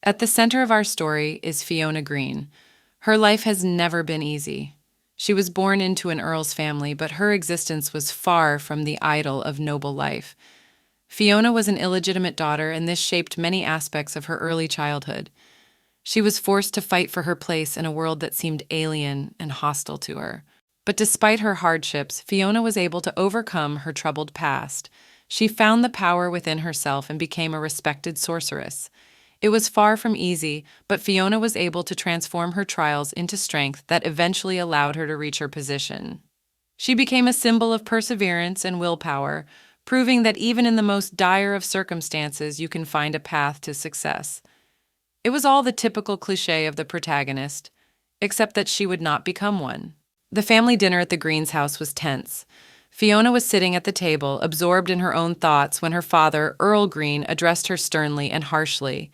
At the center of our story is Fiona Green. Her life has never been easy. She was born into an earl's family, but her existence was far from the ideal of noble life. Fiona was an illegitimate daughter, and this shaped many aspects of her early childhood. She was forced to fight for her place in a world that seemed alien and hostile to her. But despite her hardships, Fiona was able to overcome her troubled past. She found the power within herself and became a respected sorceress. It was far from easy, but Fiona was able to transform her trials into strength that eventually allowed her to reach her position. She became a symbol of perseverance and willpower, proving that even in the most dire of circumstances, you can find a path to success. It was all the typical cliché of the protagonist, except that she would not become one. The family dinner at the Greens' house was tense. Fiona was sitting at the table, absorbed in her own thoughts, when her father, Earl Green, addressed her sternly and harshly.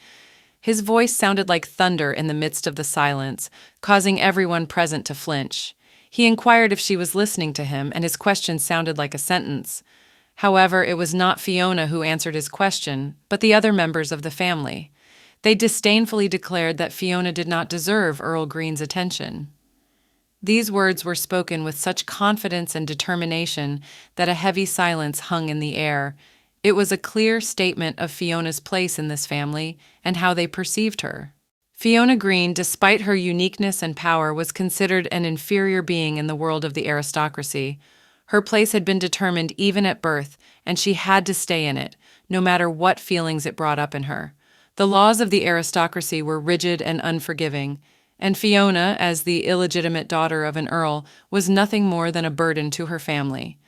His voice sounded like thunder in the midst of the silence, causing everyone present to flinch. He inquired if she was listening to him, and his question sounded like a sentence. However, it was not Fiona who answered his question, but the other members of the family. They disdainfully declared that Fiona did not deserve Earl Green's attention. These words were spoken with such confidence and determination that a heavy silence hung in the air. It was a clear statement of Fiona's place in this family and how they perceived her. Fiona Green, despite her uniqueness and power, was considered an inferior being in the world of the aristocracy. Her place had been determined even at birth, and she had to stay in it, no matter what feelings it brought up in her. The laws of the aristocracy were rigid and unforgiving, and Fiona, as the illegitimate daughter of an earl, was nothing more than a burden to her family.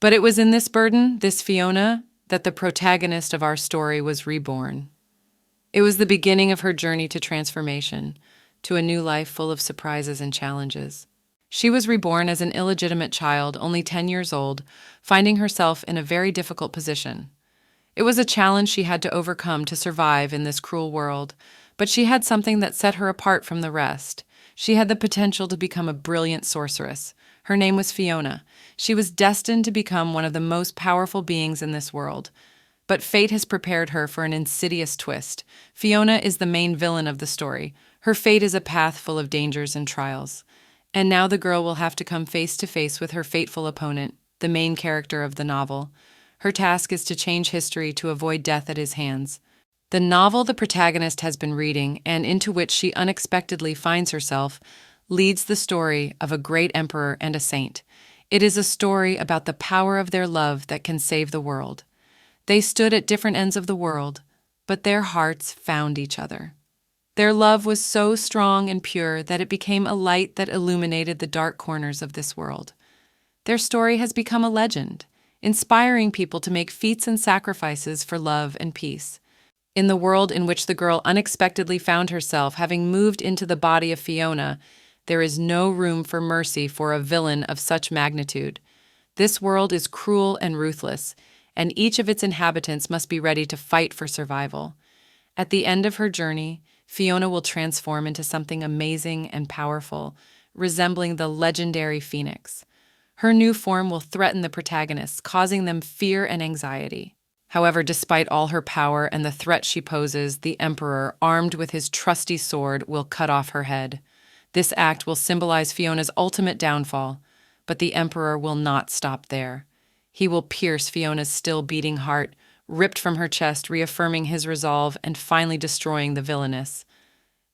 But it was in this burden, this Fiona, that the protagonist of our story was reborn. It was the beginning of her journey to transformation, to a new life full of surprises and challenges. She was reborn as an illegitimate child, only 10 years old, finding herself in a very difficult position. It was a challenge she had to overcome to survive in this cruel world, but she had something that set her apart from the rest. She had the potential to become a brilliant sorceress. Her name was Fiona. She was destined to become one of the most powerful beings in this world. But fate has prepared her for an insidious twist. Fiona is the main villain of the story. Her fate is a path full of dangers and trials. And now the girl will have to come face to face with her fateful opponent, the main character of the novel. Her task is to change history to avoid death at his hands. The novel the protagonist has been reading, and into which she unexpectedly finds herself, leads the story of a great emperor and a saint. It is a story about the power of their love that can save the world. They stood at different ends of the world, but their hearts found each other. Their love was so strong and pure that it became a light that illuminated the dark corners of this world. Their story has become a legend, inspiring people to make feats and sacrifices for love and peace. In the world in which the girl unexpectedly found herself, having moved into the body of Fiona, there is no room for mercy for a villain of such magnitude. This world is cruel and ruthless, and each of its inhabitants must be ready to fight for survival. At the end of her journey, Fiona will transform into something amazing and powerful, resembling the legendary Phoenix. Her new form will threaten the protagonists, causing them fear and anxiety. However, despite all her power and the threat she poses, the Emperor, armed with his trusty sword, will cut off her head. This act will symbolize Fiona's ultimate downfall, but the Emperor will not stop there. He will pierce Fiona's still beating heart, ripped from her chest, reaffirming his resolve and finally destroying the villainess.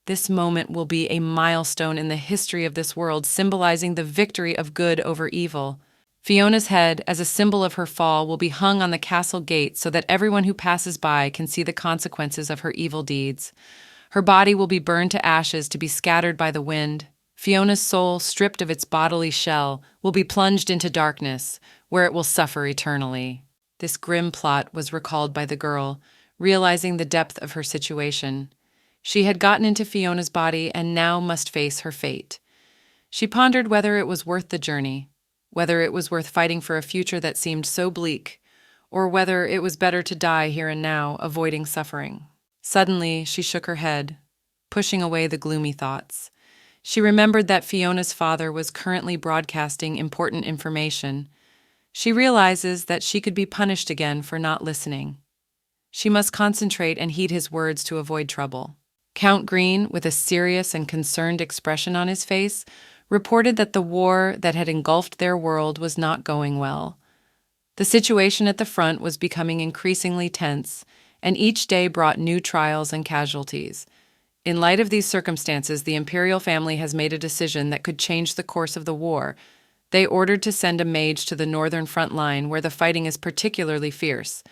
This moment will be a milestone in the history of this world, symbolizing the victory of good over evil. Fiona's head, as a symbol of her fall, will be hung on the castle gate so that everyone who passes by can see the consequences of her evil deeds. Her body will be burned to ashes to be scattered by the wind. Fiona's soul, stripped of its bodily shell, will be plunged into darkness, where it will suffer eternally. This grim plot was recalled by the girl, realizing the depth of her situation. She had gotten into Fiona's body and now must face her fate. She pondered whether it was worth the journey, whether it was worth fighting for a future that seemed so bleak, or whether it was better to die here and now, avoiding suffering. Suddenly, she shook her head, pushing away the gloomy thoughts. She remembered that Fiona's father was currently broadcasting important information. She realizes that she could be punished again for not listening. She must concentrate and heed his words to avoid trouble. Count Green, with a serious and concerned expression on his face, reported that the war that had engulfed their world was not going well. The situation at the front was becoming increasingly tense, and each day brought new trials and casualties. In light of these circumstances, the imperial family has made a decision that could change the course of the war. They ordered to send a mage to the northern front line where the fighting is particularly fierce.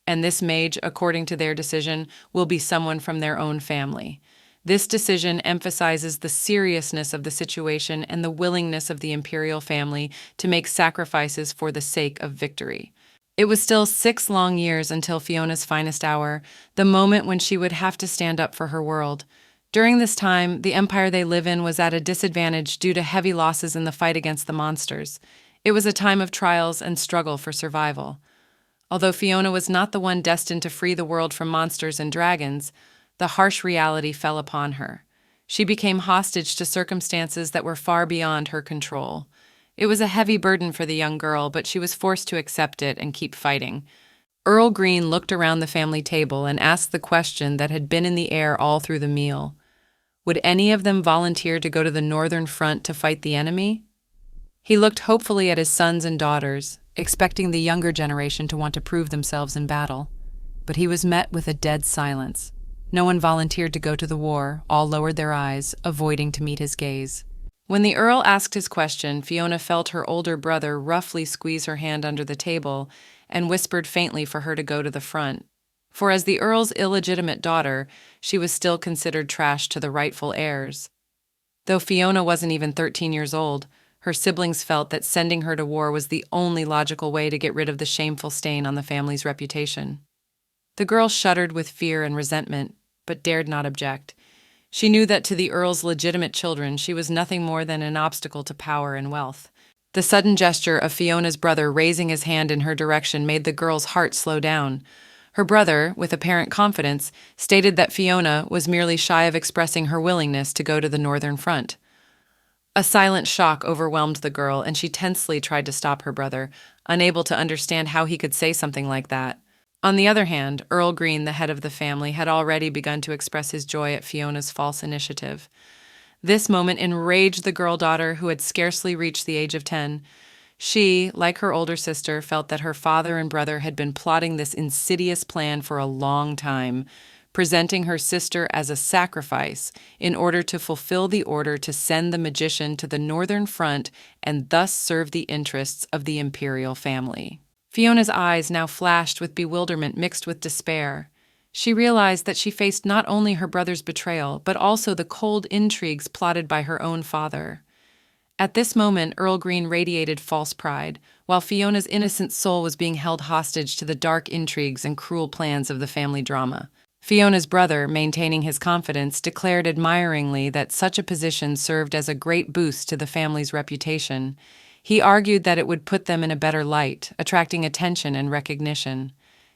And this mage, according to their decision, will be someone from their own family. This decision emphasizes the seriousness of the situation and the willingness of the imperial family to make sacrifices for the sake of victory. It was still 6 long years until Fiona's finest hour, the moment when she would have to stand up for her world. During this time, the empire they live in was at a disadvantage due to heavy losses in the fight against the monsters. It was a time of trials and struggle for survival. Although Fiona was not the one destined to free the world from monsters and dragons, the harsh reality fell upon her. She became hostage to circumstances that were far beyond her control. It was a heavy burden for the young girl, but she was forced to accept it and keep fighting. Earl Green looked around the family table and asked the question that had been in the air all through the meal. Would any of them volunteer to go to the northern front to fight the enemy? He looked hopefully at his sons and daughters, expecting the younger generation to want to prove themselves in battle. But he was met with a dead silence. No one volunteered to go to the war, all lowered their eyes, avoiding to meet his gaze. When the Earl asked his question, Fiona felt her older brother roughly squeeze her hand under the table and whispered faintly for her to go to the front. For as the Earl's illegitimate daughter, she was still considered trash to the rightful heirs. Though Fiona wasn't even 13 years old, her siblings felt that sending her to war was the only logical way to get rid of the shameful stain on the family's reputation. The girl shuddered with fear and resentment, but dared not object. She knew that to the Earl's legitimate children she was nothing more than an obstacle to power and wealth. The sudden gesture of Fiona's brother raising his hand in her direction made the girl's heart slow down. Her brother, with apparent confidence, stated that Fiona was merely shy of expressing her willingness to go to the northern front. A silent shock overwhelmed the girl, and she tensely tried to stop her brother, unable to understand how he could say something like that. On the other hand, Earl Green, the head of the family, had already begun to express his joy at Fiona's false initiative. This moment enraged the girl-daughter, who had scarcely reached the age of 10. She, like her older sister, felt that her father and brother had been plotting this insidious plan for a long time, presenting her sister as a sacrifice in order to fulfill the order to send the magician to the northern front and thus serve the interests of the imperial family. Fiona's eyes now flashed with bewilderment mixed with despair. She realized that she faced not only her brother's betrayal, but also the cold intrigues plotted by her own father. At this moment, Earl Green radiated false pride, while Fiona's innocent soul was being held hostage to the dark intrigues and cruel plans of the family drama. Fiona's brother, maintaining his confidence, declared admiringly that such a position served as a great boost to the family's reputation. He argued that it would put them in a better light, attracting attention and recognition.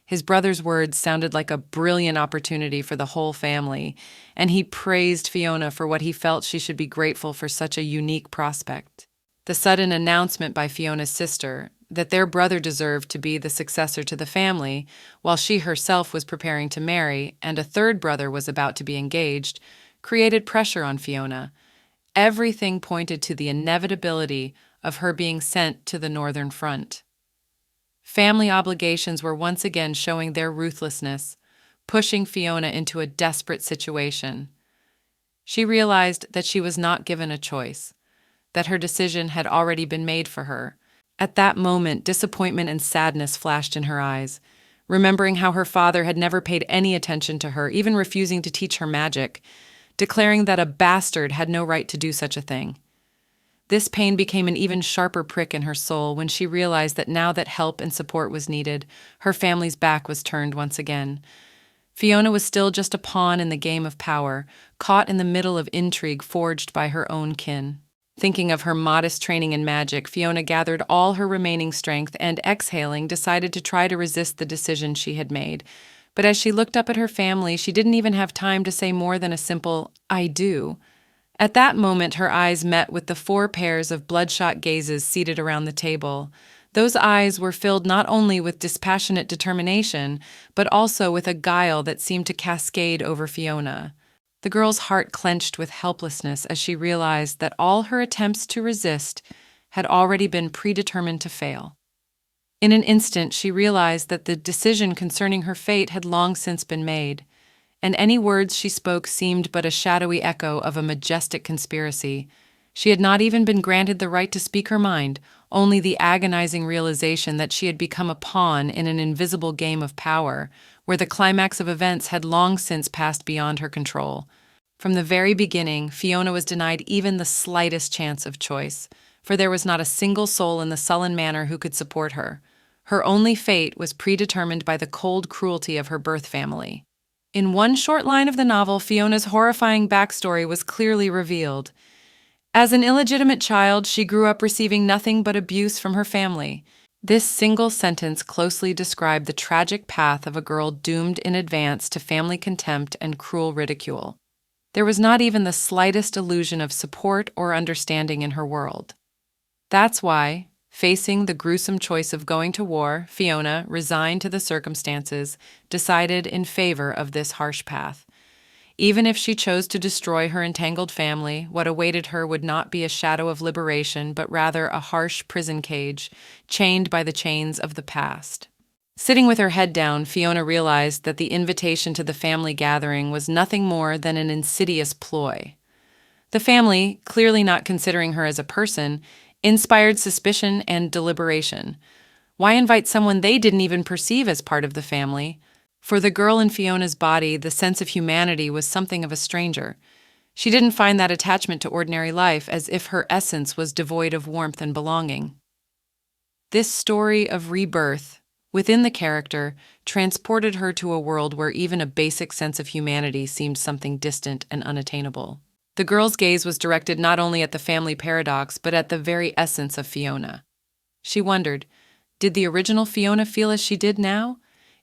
His brother's words sounded like a brilliant opportunity for the whole family, and he praised Fiona for what he felt she should be grateful for such a unique prospect. The sudden announcement by Fiona's sister that their brother deserved to be the successor to the family, while she herself was preparing to marry and a third brother was about to be engaged, created pressure on Fiona. Everything pointed to the inevitability of her being sent to the northern front. Family obligations were once again showing their ruthlessness, pushing Fiona into a desperate situation. She realized that she was not given a choice, that her decision had already been made for her. At that moment, disappointment and sadness flashed in her eyes, remembering how her father had never paid any attention to her, even refusing to teach her magic, declaring that a bastard had no right to do such a thing. This pain became an even sharper prick in her soul when she realized that now that help and support was needed, her family's back was turned once again. Fiona was still just a pawn in the game of power, caught in the middle of intrigue forged by her own kin. Thinking of her modest training in magic, Fiona gathered all her remaining strength and, exhaling, decided to try to resist the decision she had made. But as she looked up at her family, she didn't even have time to say more than a simple, "I do." At that moment, her eyes met with the 4 pairs of bloodshot gazes seated around the table. Those eyes were filled not only with dispassionate determination, but also with a guile that seemed to cascade over Fiona. The girl's heart clenched with helplessness as she realized that all her attempts to resist had already been predetermined to fail. In an instant, she realized that the decision concerning her fate had long since been made, and any words she spoke seemed but a shadowy echo of a majestic conspiracy. She had not even been granted the right to speak her mind, only the agonizing realization that she had become a pawn in an invisible game of power, where the climax of events had long since passed beyond her control. From the very beginning, Fiona was denied even the slightest chance of choice, for there was not a single soul in the sullen manor who could support her. Her only fate was predetermined by the cold cruelty of her birth family. In one short line of the novel, Fiona's horrifying backstory was clearly revealed. As an illegitimate child, she grew up receiving nothing but abuse from her family. This single sentence closely described the tragic path of a girl doomed in advance to family contempt and cruel ridicule. There was not even the slightest illusion of support or understanding in her world. That's why, facing the gruesome choice of going to war, Fiona, resigned to the circumstances, decided in favor of this harsh path. Even if she chose to destroy her entangled family, what awaited her would not be a shadow of liberation, but rather a harsh prison cage, chained by the chains of the past. Sitting with her head down, Fiona realized that the invitation to the family gathering was nothing more than an insidious ploy. The family, clearly not considering her as a person, inspired suspicion and deliberation. Why invite someone they didn't even perceive as part of the family? For the girl in Fiona's body, the sense of humanity was something of a stranger. She didn't find that attachment to ordinary life, as if her essence was devoid of warmth and belonging. This story of rebirth, within the character, transported her to a world where even a basic sense of humanity seemed something distant and unattainable. The girl's gaze was directed not only at the family paradox, but at the very essence of Fiona. She wondered, did the original Fiona feel as she did now?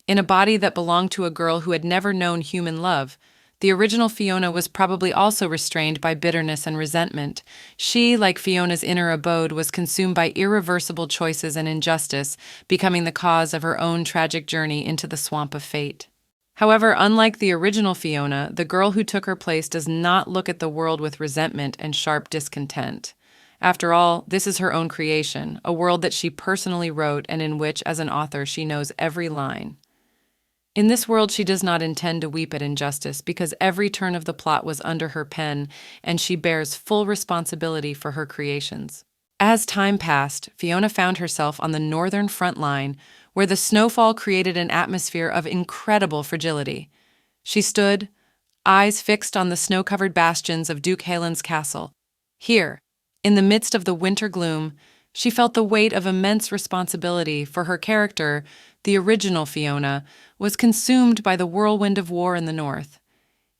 In a body that belonged to a girl who had never known human love, the original Fiona was probably also restrained by bitterness and resentment. She, like Fiona's inner abode, was consumed by irreversible choices and injustice, becoming the cause of her own tragic journey into the swamp of fate. However, unlike the original Fiona, the girl who took her place does not look at the world with resentment and sharp discontent. After all, this is her own creation, a world that she personally wrote and in which, as an author, she knows every line. In this world, she does not intend to weep at injustice because every turn of the plot was under her pen, and she bears full responsibility for her creations. As time passed, Fiona found herself on the northern front line, where the snowfall created an atmosphere of incredible fragility. She stood, eyes fixed on the snow-covered bastions of Duke Helen's castle. Here, in the midst of the winter gloom, she felt the weight of immense responsibility, for her character, the original Fiona, was consumed by the whirlwind of war in the north.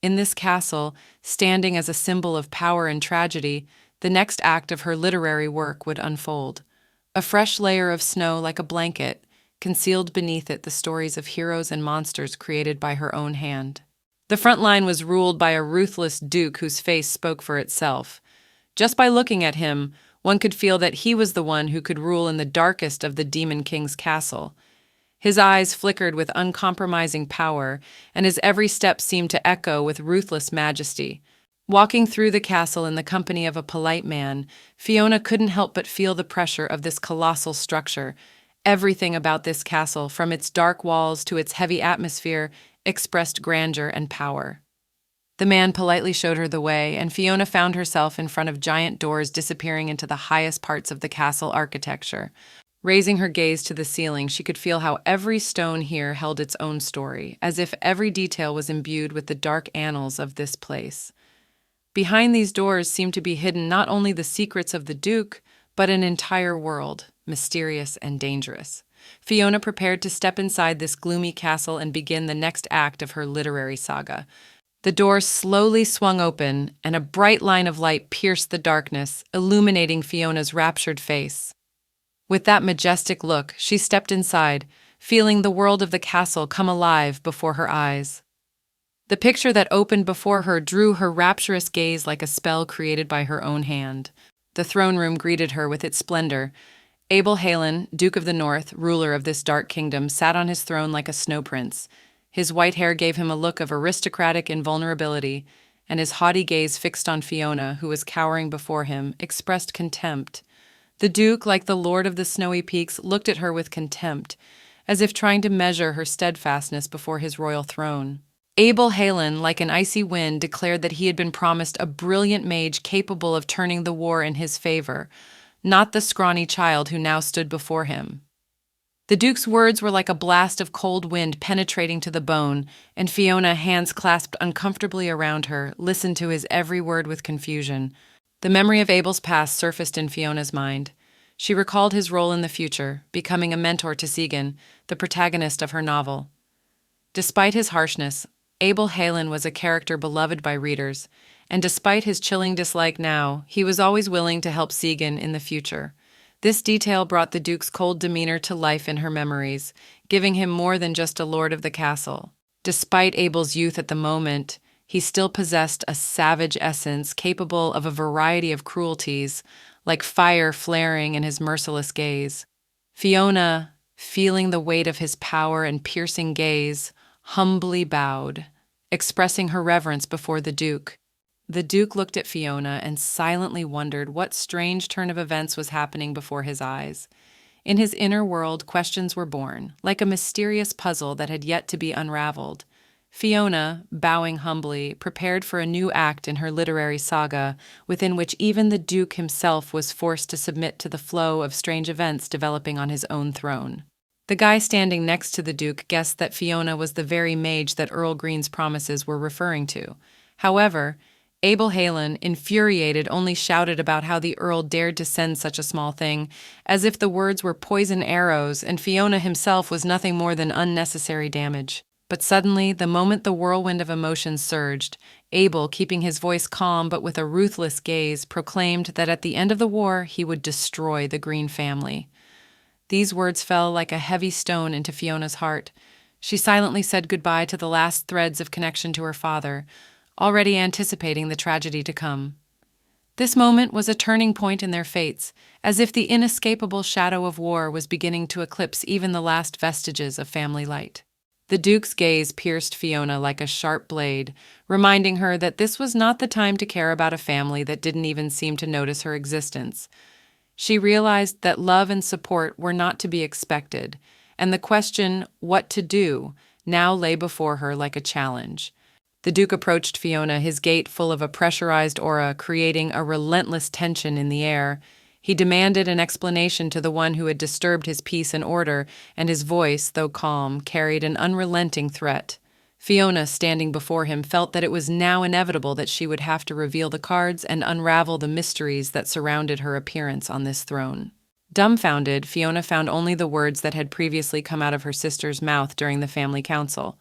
In this castle, standing as a symbol of power and tragedy, the next act of her literary work would unfold. A fresh layer of snow like a blanket, concealed beneath it the stories of heroes and monsters created by her own hand. The front line was ruled by a ruthless duke whose face spoke for itself. Just by looking at him, one could feel that he was the one who could rule in the darkest of the Demon King's castle. His eyes flickered with uncompromising power, and his every step seemed to echo with ruthless majesty. Walking through the castle in the company of a polite man, Fiona couldn't help but feel the pressure of this colossal structure. Everything about this castle, from its dark walls to its heavy atmosphere, expressed grandeur and power. The man politely showed her the way, and Fiona found herself in front of giant doors disappearing into the highest parts of the castle architecture. Raising her gaze to the ceiling, she could feel how every stone here held its own story, as if every detail was imbued with the dark annals of this place. Behind these doors seemed to be hidden not only the secrets of the Duke, but an entire world, mysterious and dangerous. Fiona prepared to step inside this gloomy castle and begin the next act of her literary saga. The door slowly swung open, and a bright line of light pierced the darkness, illuminating Fiona's raptured face. With that majestic look, she stepped inside, feeling the world of the castle come alive before her eyes. The picture that opened before her drew her rapturous gaze like a spell created by her own hand. The throne room greeted her with its splendor. Abel Halen, Duke of the North, ruler of this dark kingdom, sat on his throne like a snow prince. His white hair gave him a look of aristocratic invulnerability, and his haughty gaze fixed on Fiona, who was cowering before him, expressed contempt. The Duke, like the Lord of the Snowy Peaks, looked at her with contempt, as if trying to measure her steadfastness before his royal throne. Abel Halen, like an icy wind, declared that he had been promised a brilliant mage capable of turning the war in his favor, not the scrawny child who now stood before him. The Duke's words were like a blast of cold wind penetrating to the bone, and Fiona, hands clasped uncomfortably around her, listened to his every word with confusion. The memory of Abel's past surfaced in Fiona's mind. She recalled his role in the future, becoming a mentor to Segan, the protagonist of her novel. Despite his harshness, Abel Halen was a character beloved by readers, and despite his chilling dislike now, he was always willing to help Segan in the future. This detail brought the Duke's cold demeanor to life in her memories, giving him more than just a lord of the castle. Despite Abel's youth at the moment, he still possessed a savage essence capable of a variety of cruelties, like fire flaring in his merciless gaze. Fiona, feeling the weight of his power and piercing gaze, humbly bowed, expressing her reverence before the Duke. The Duke looked at Fiona and silently wondered what strange turn of events was happening before his eyes. In his inner world, questions were born, like a mysterious puzzle that had yet to be unraveled. Fiona, bowing humbly, prepared for a new act in her literary saga, within which even the Duke himself was forced to submit to the flow of strange events developing on his own throne. The guy standing next to the Duke guessed that Fiona was the very mage that Earl Green's promises were referring to. However, Abel Halen, infuriated, only shouted about how the Earl dared to send such a small thing, as if the words were poison arrows and Fiona himself was nothing more than unnecessary damage. But suddenly, the moment the whirlwind of emotions surged, Abel, keeping his voice calm but with a ruthless gaze, proclaimed that at the end of the war he would destroy the Green family. These words fell like a heavy stone into Fiona's heart. She silently said goodbye to the last threads of connection to her father, already anticipating the tragedy to come. This moment was a turning point in their fates, as if the inescapable shadow of war was beginning to eclipse even the last vestiges of family light. The Duke's gaze pierced Fiona like a sharp blade, reminding her that this was not the time to care about a family that didn't even seem to notice her existence. She realized that love and support were not to be expected, and the question, what to do, now lay before her like a challenge. The Duke approached Fiona, his gait full of a pressurized aura, creating a relentless tension in the air. He demanded an explanation to the one who had disturbed his peace and order, and his voice, though calm, carried an unrelenting threat. Fiona, standing before him, felt that it was now inevitable that she would have to reveal the cards and unravel the mysteries that surrounded her appearance on this throne. Dumbfounded, Fiona found only the words that had previously come out of her sister's mouth during the family council.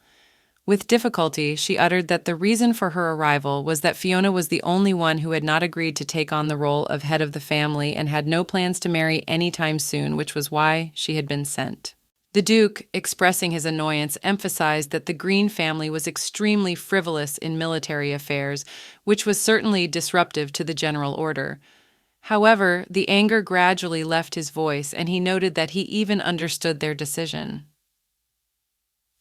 With difficulty, she uttered that the reason for her arrival was that Fiona was the only one who had not agreed to take on the role of head of the family and had no plans to marry any time soon, which was why she had been sent. The Duke, expressing his annoyance, emphasized that the Green family was extremely frivolous in military affairs, which was certainly disruptive to the general order. However, the anger gradually left his voice, and he noted that he even understood their decision.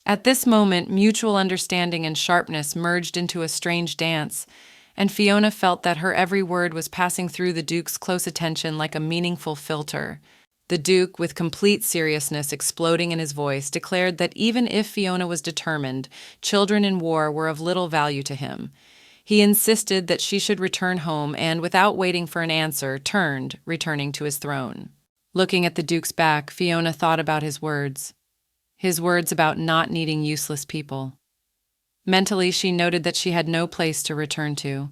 At this moment, mutual understanding and sharpness merged into a strange dance, and Fiona felt that her every word was passing through the Duke's close attention like a meaningful filter. The Duke, with complete seriousness exploding in his voice, declared that even if Fiona was determined, children in war were of little value to him. He insisted that she should return home and, without waiting for an answer, turned, returning to his throne. Looking at the Duke's back, Fiona thought about his words. His words about not needing useless people. Mentally, she noted that she had no place to return to.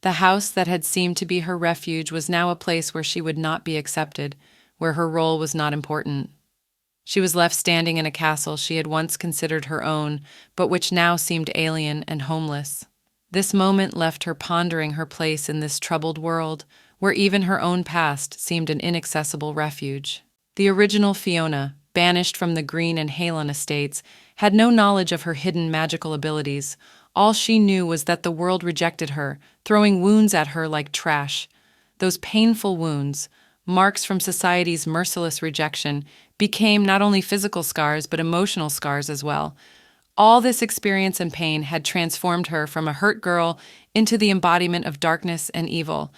The house that had seemed to be her refuge was now a place where she would not be accepted, where her role was not important. She was left standing in a castle she had once considered her own, but which now seemed alien and homeless. This moment left her pondering her place in this troubled world, where even her own past seemed an inaccessible refuge. The original Fiona, banished from the Green and Halen estates, had no knowledge of her hidden magical abilities. All she knew was that the world rejected her, throwing wounds at her like trash. Those painful wounds, marks from society's merciless rejection, became not only physical scars but emotional scars as well. All this experience and pain had transformed her from a hurt girl into the embodiment of darkness and evil.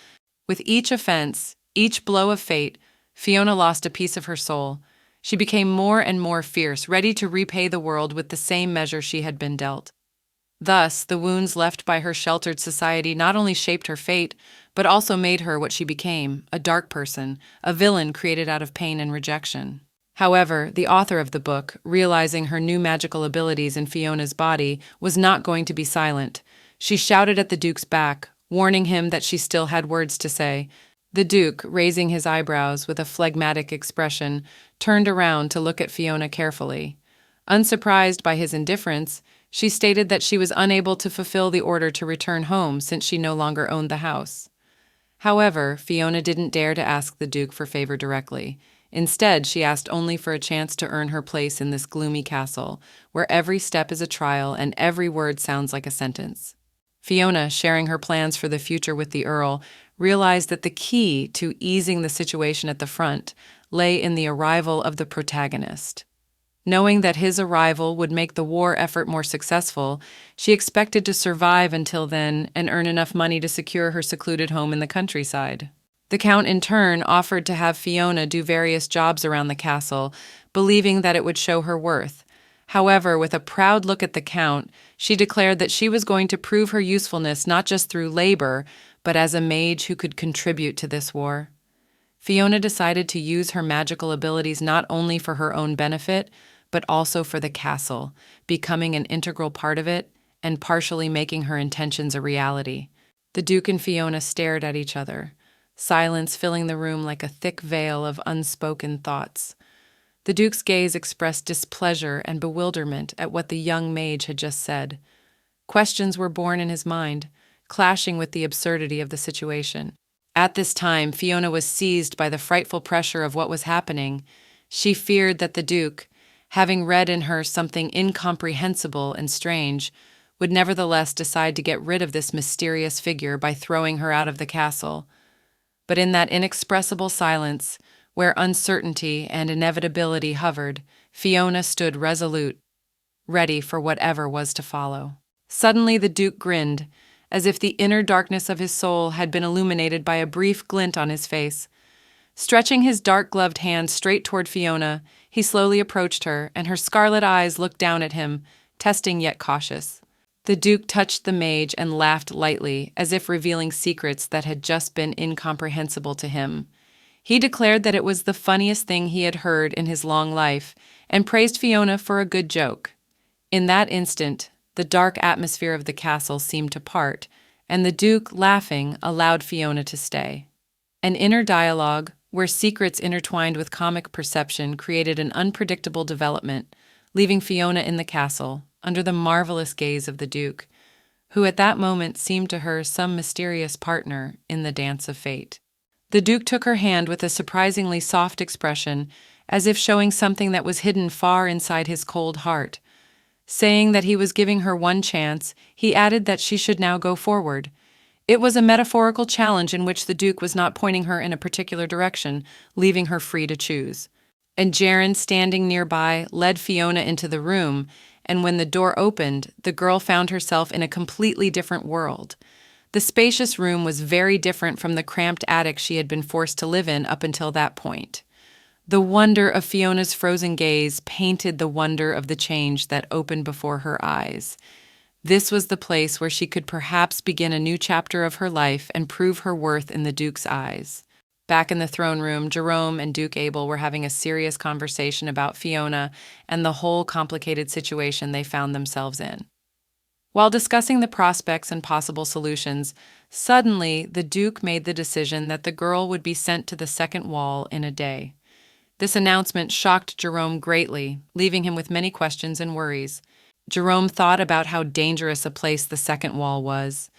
With each offense, each blow of fate, Fiona lost a piece of her soul. She became more and more fierce, ready to repay the world with the same measure she had been dealt. Thus, the wounds left by her sheltered society not only shaped her fate, but also made her what she became, a dark person, a villain created out of pain and rejection. However, the author of the book, realizing her new magical abilities in Fiona's body, was not going to be silent. She shouted at the Duke's back, warning him that she still had words to say. The Duke, raising his eyebrows with a phlegmatic expression, turned around to look at Fiona carefully. Unsurprised by his indifference, she stated that she was unable to fulfill the order to return home since she no longer owned the house. However, Fiona didn't dare to ask the Duke for favor directly. Instead, she asked only for a chance to earn her place in this gloomy castle, where every step is a trial and every word sounds like a sentence. Fiona, sharing her plans for the future with the Earl, realized that the key to easing the situation at the front lay in the arrival of the protagonist. Knowing that his arrival would make the war effort more successful, she expected to survive until then and earn enough money to secure her secluded home in the countryside. The Count, in turn, offered to have Fiona do various jobs around the castle, believing that it would show her worth. However, with a proud look at the Count, she declared that she was going to prove her usefulness not just through labor, but as a mage who could contribute to this war. Fiona decided to use her magical abilities not only for her own benefit, but also for the castle, becoming an integral part of it and partially making her intentions a reality. The Duke and Fiona stared at each other, silence filling the room like a thick veil of unspoken thoughts. The Duke's gaze expressed displeasure and bewilderment at what the young mage had just said. Questions were born in his mind, clashing with the absurdity of the situation. At this time, Fiona was seized by the frightful pressure of what was happening. She feared that the Duke, having read in her something incomprehensible and strange, would nevertheless decide to get rid of this mysterious figure by throwing her out of the castle. But in that inexpressible silence, where uncertainty and inevitability hovered, Fiona stood resolute, ready for whatever was to follow. Suddenly the Duke grinned, as if the inner darkness of his soul had been illuminated by a brief glint on his face. Stretching his dark-gloved hand straight toward Fiona, he slowly approached her, and her scarlet eyes looked down at him, testing yet cautious. The Duke touched the mage and laughed lightly, as if revealing secrets that had just been incomprehensible to him. He declared that it was the funniest thing he had heard in his long life, and praised Fiona for a good joke. In that instant, the dark atmosphere of the castle seemed to part, and the Duke, laughing, allowed Fiona to stay. An inner dialogue, where secrets intertwined with comic perception created an unpredictable development, leaving Fiona in the castle, under the marvelous gaze of the Duke, who at that moment seemed to her some mysterious partner in the dance of fate. The Duke took her hand with a surprisingly soft expression, as if showing something that was hidden far inside his cold heart. Saying that he was giving her one chance, he added that she should now go forward. It was a metaphorical challenge in which the Duke was not pointing her in a particular direction, leaving her free to choose. And Jaren, standing nearby, led Fiona into the room, and when the door opened, the girl found herself in a completely different world. The spacious room was very different from the cramped attic she had been forced to live in up until that point. The wonder of Fiona's frozen gaze painted the wonder of the change that opened before her eyes. This was the place where she could perhaps begin a new chapter of her life and prove her worth in the Duke's eyes. Back in the throne room, Jerome and Duke Abel were having a serious conversation about Fiona and the whole complicated situation they found themselves in. While discussing the prospects and possible solutions, suddenly the Duke made the decision that the girl would be sent to the second wall in a day. This announcement shocked Jerome greatly, leaving him with many questions and worries. Jerome thought about how dangerous a place the second wall was.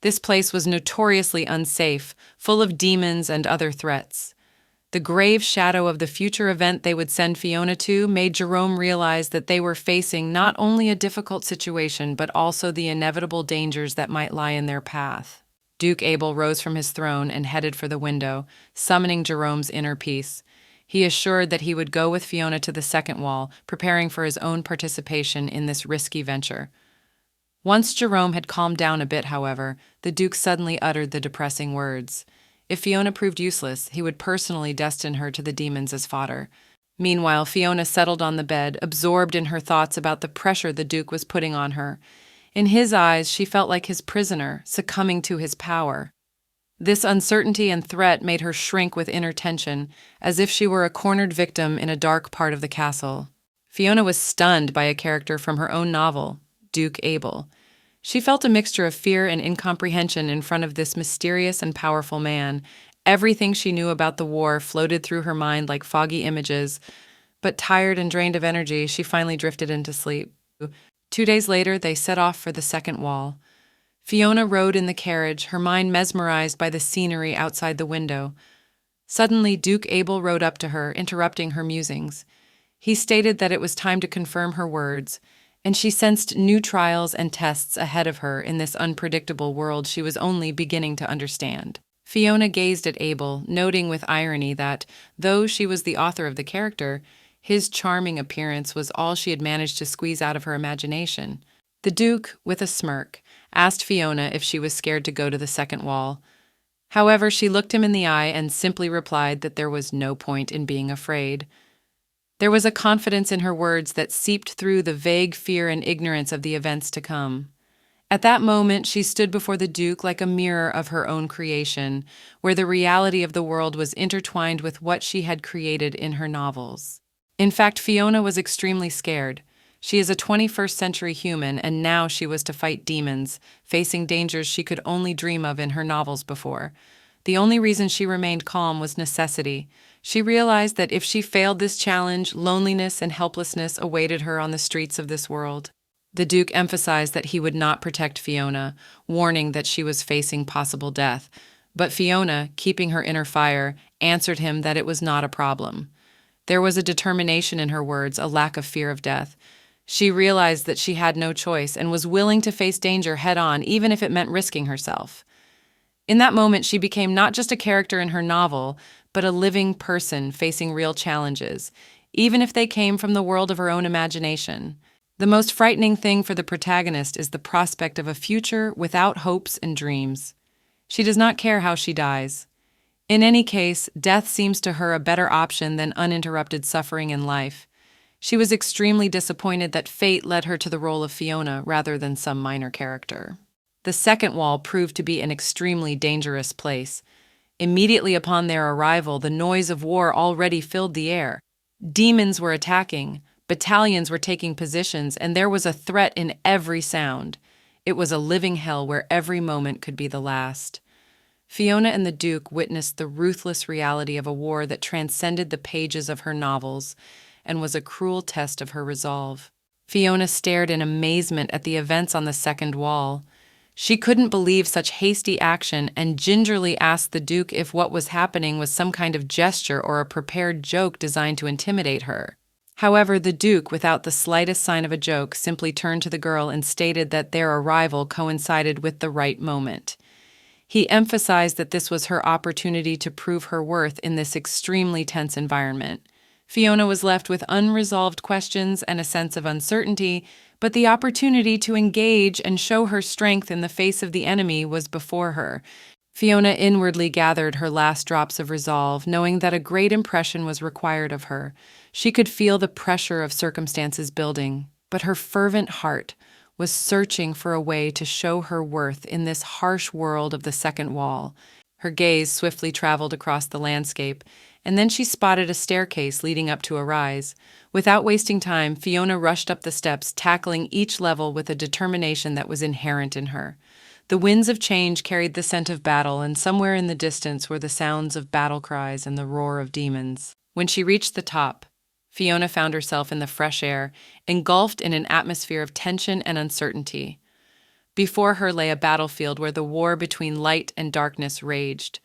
This place was notoriously unsafe, full of demons and other threats. The grave shadow of the future event they would send Fiona to made Jerome realize that they were facing not only a difficult situation, but also the inevitable dangers that might lie in their path. Duke Abel rose from his throne and headed for the window, summoning Jerome's inner peace. He assured that he would go with Fiona to the second wall, preparing for his own participation in this risky venture. Once Jerome had calmed down a bit, however, the Duke suddenly uttered the depressing words. If Fiona proved useless, he would personally destine her to the demons as fodder. Meanwhile, Fiona settled on the bed, absorbed in her thoughts about the pressure the Duke was putting on her. In his eyes, she felt like his prisoner, succumbing to his power. This uncertainty and threat made her shrink with inner tension, as if she were a cornered victim in a dark part of the castle. Fiona was stunned by a character from her own novel, Duke Abel. She felt a mixture of fear and incomprehension in front of this mysterious and powerful man. Everything she knew about the war floated through her mind like foggy images, but tired and drained of energy, she finally drifted into sleep. 2 days later, they set off for the second wall. Fiona rode in the carriage, her mind mesmerized by the scenery outside the window. Suddenly, Duke Abel rode up to her, interrupting her musings. He stated that it was time to confirm her words, and she sensed new trials and tests ahead of her in this unpredictable world she was only beginning to understand. Fiona gazed at Abel, noting with irony that, though she was the author of the character, his charming appearance was all she had managed to squeeze out of her imagination. The Duke, with a smirk, asked Fiona if she was scared to go to the second wall. However, she looked him in the eye and simply replied that there was no point in being afraid. There was a confidence in her words that seeped through the vague fear and ignorance of the events to come. At that moment, she stood before the Duke like a mirror of her own creation, where the reality of the world was intertwined with what she had created in her novels. In fact, Fiona was extremely scared. She is a 21st century human, and now she was to fight demons, facing dangers she could only dream of in her novels before. The only reason she remained calm was necessity. She realized that if she failed this challenge, loneliness and helplessness awaited her on the streets of this world. The Duke emphasized that he would not protect Fiona, warning that she was facing possible death. But Fiona, keeping her inner fire, answered him that it was not a problem. There was a determination in her words, a lack of fear of death. She realized that she had no choice and was willing to face danger head-on, even if it meant risking herself. In that moment, she became not just a character in her novel, but a living person facing real challenges, even if they came from the world of her own imagination. The most frightening thing for the protagonist is the prospect of a future without hopes and dreams. She does not care how she dies. In any case, death seems to her a better option than uninterrupted suffering in life. She was extremely disappointed that fate led her to the role of Fiona rather than some minor character. The second wall proved to be an extremely dangerous place. Immediately upon their arrival, the noise of war already filled the air. Demons were attacking, battalions were taking positions, and there was a threat in every sound. It was a living hell where every moment could be the last. Fiona and the Duke witnessed the ruthless reality of a war that transcended the pages of her novels and was a cruel test of her resolve. Fiona stared in amazement at the events on the second wall. She couldn't believe such hasty action and gingerly asked the Duke if what was happening was some kind of gesture or a prepared joke designed to intimidate her. However, the Duke, without the slightest sign of a joke, simply turned to the girl and stated that their arrival coincided with the right moment. He emphasized that this was her opportunity to prove her worth in this extremely tense environment. Fiona was left with unresolved questions and a sense of uncertainty, but the opportunity to engage and show her strength in the face of the enemy was before her. Fiona inwardly gathered her last drops of resolve, knowing that a great impression was required of her. She could feel the pressure of circumstances building, but her fervent heart was searching for a way to show her worth in this harsh world of the second wall. Her gaze swiftly traveled across the landscape, and then she spotted a staircase leading up to a rise. Without wasting time, Fiona rushed up the steps, tackling each level with a determination that was inherent in her. The winds of change carried the scent of battle, and somewhere in the distance were the sounds of battle cries and the roar of demons. When she reached the top, Fiona found herself in the fresh air, engulfed in an atmosphere of tension and uncertainty. Before her lay a battlefield where the war between light and darkness raged.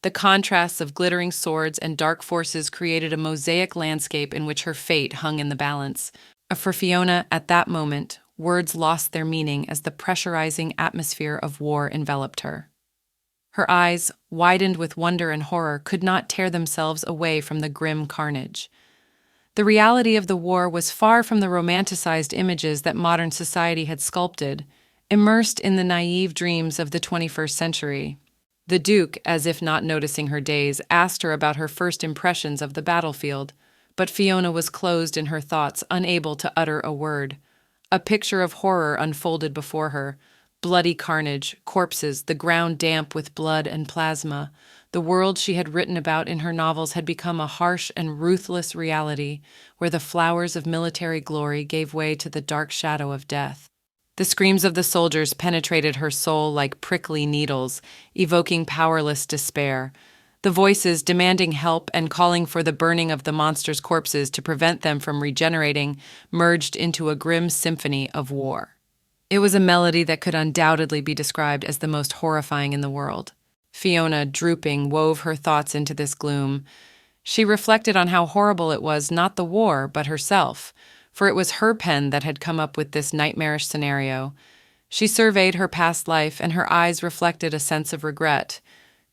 The contrasts of glittering swords and dark forces created a mosaic landscape in which her fate hung in the balance. For Fiona, at that moment, words lost their meaning as the pressurizing atmosphere of war enveloped her. Her eyes, widened with wonder and horror, could not tear themselves away from the grim carnage. The reality of the war was far from the romanticized images that modern society had sculpted, immersed in the naive dreams of the 21st century. The Duke, as if not noticing her daze, asked her about her first impressions of the battlefield, but Fiona was closed in her thoughts, unable to utter a word. A picture of horror unfolded before her. Bloody carnage, corpses, the ground damp with blood and plasma. The world she had written about in her novels had become a harsh and ruthless reality, where the flowers of military glory gave way to the dark shadow of death. The screams of the soldiers penetrated her soul like prickly needles, evoking powerless despair. The voices demanding help and calling for the burning of the monsters' corpses to prevent them from regenerating merged into a grim symphony of war. It was a melody that could undoubtedly be described as the most horrifying in the world. Fiona, drooping, wove her thoughts into this gloom. She reflected on how horrible it was, not the war, but herself, for it was her pen that had come up with this nightmarish scenario. She surveyed her past life, and her eyes reflected a sense of regret.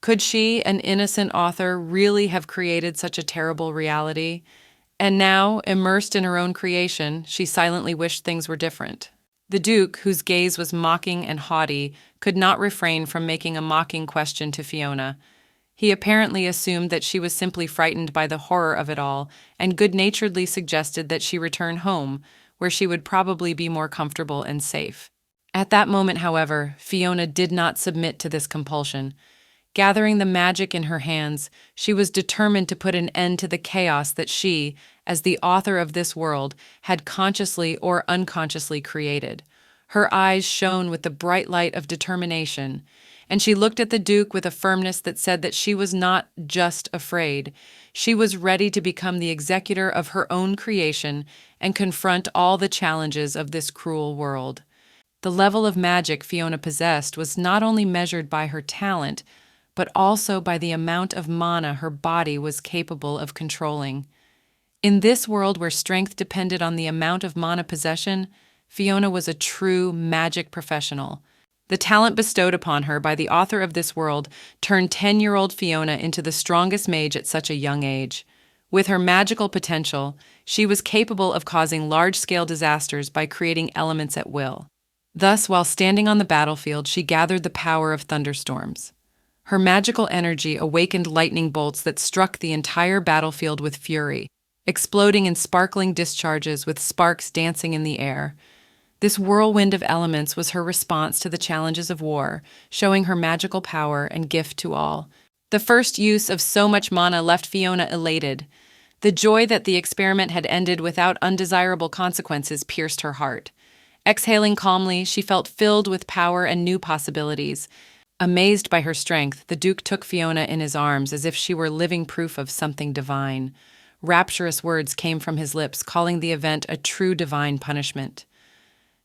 Could she, an innocent author, really have created such a terrible reality? And now, immersed in her own creation, she silently wished things were different. The Duke, whose gaze was mocking and haughty, could not refrain from making a mocking question to Fiona. He apparently assumed that she was simply frightened by the horror of it all, and good-naturedly suggested that she return home, where she would probably be more comfortable and safe. At that moment, however, Fiona did not submit to this compulsion. Gathering the magic in her hands, she was determined to put an end to the chaos that she, as the author of this world, had consciously or unconsciously created. Her eyes shone with the bright light of determination, and she looked at the Duke with a firmness that said that she was not just afraid. She was ready to become the executor of her own creation and confront all the challenges of this cruel world. The level of magic Fiona possessed was not only measured by her talent, but also by the amount of mana her body was capable of controlling. In this world where strength depended on the amount of mana possession, Fiona was a true magic professional. The talent bestowed upon her by the author of this world turned 10-year-old Fiona into the strongest mage at such a young age. With her magical potential, she was capable of causing large-scale disasters by creating elements at will. Thus, while standing on the battlefield, she gathered the power of thunderstorms. Her magical energy awakened lightning bolts that struck the entire battlefield with fury, exploding in sparkling discharges with sparks dancing in the air. This whirlwind of elements was her response to the challenges of war, showing her magical power and gift to all. The first use of so much mana left Fiona elated. The joy that the experiment had ended without undesirable consequences pierced her heart. Exhaling calmly, she felt filled with power and new possibilities. Amazed by her strength, the Duke took Fiona in his arms as if she were living proof of something divine. Rapturous words came from his lips, calling the event a true divine punishment.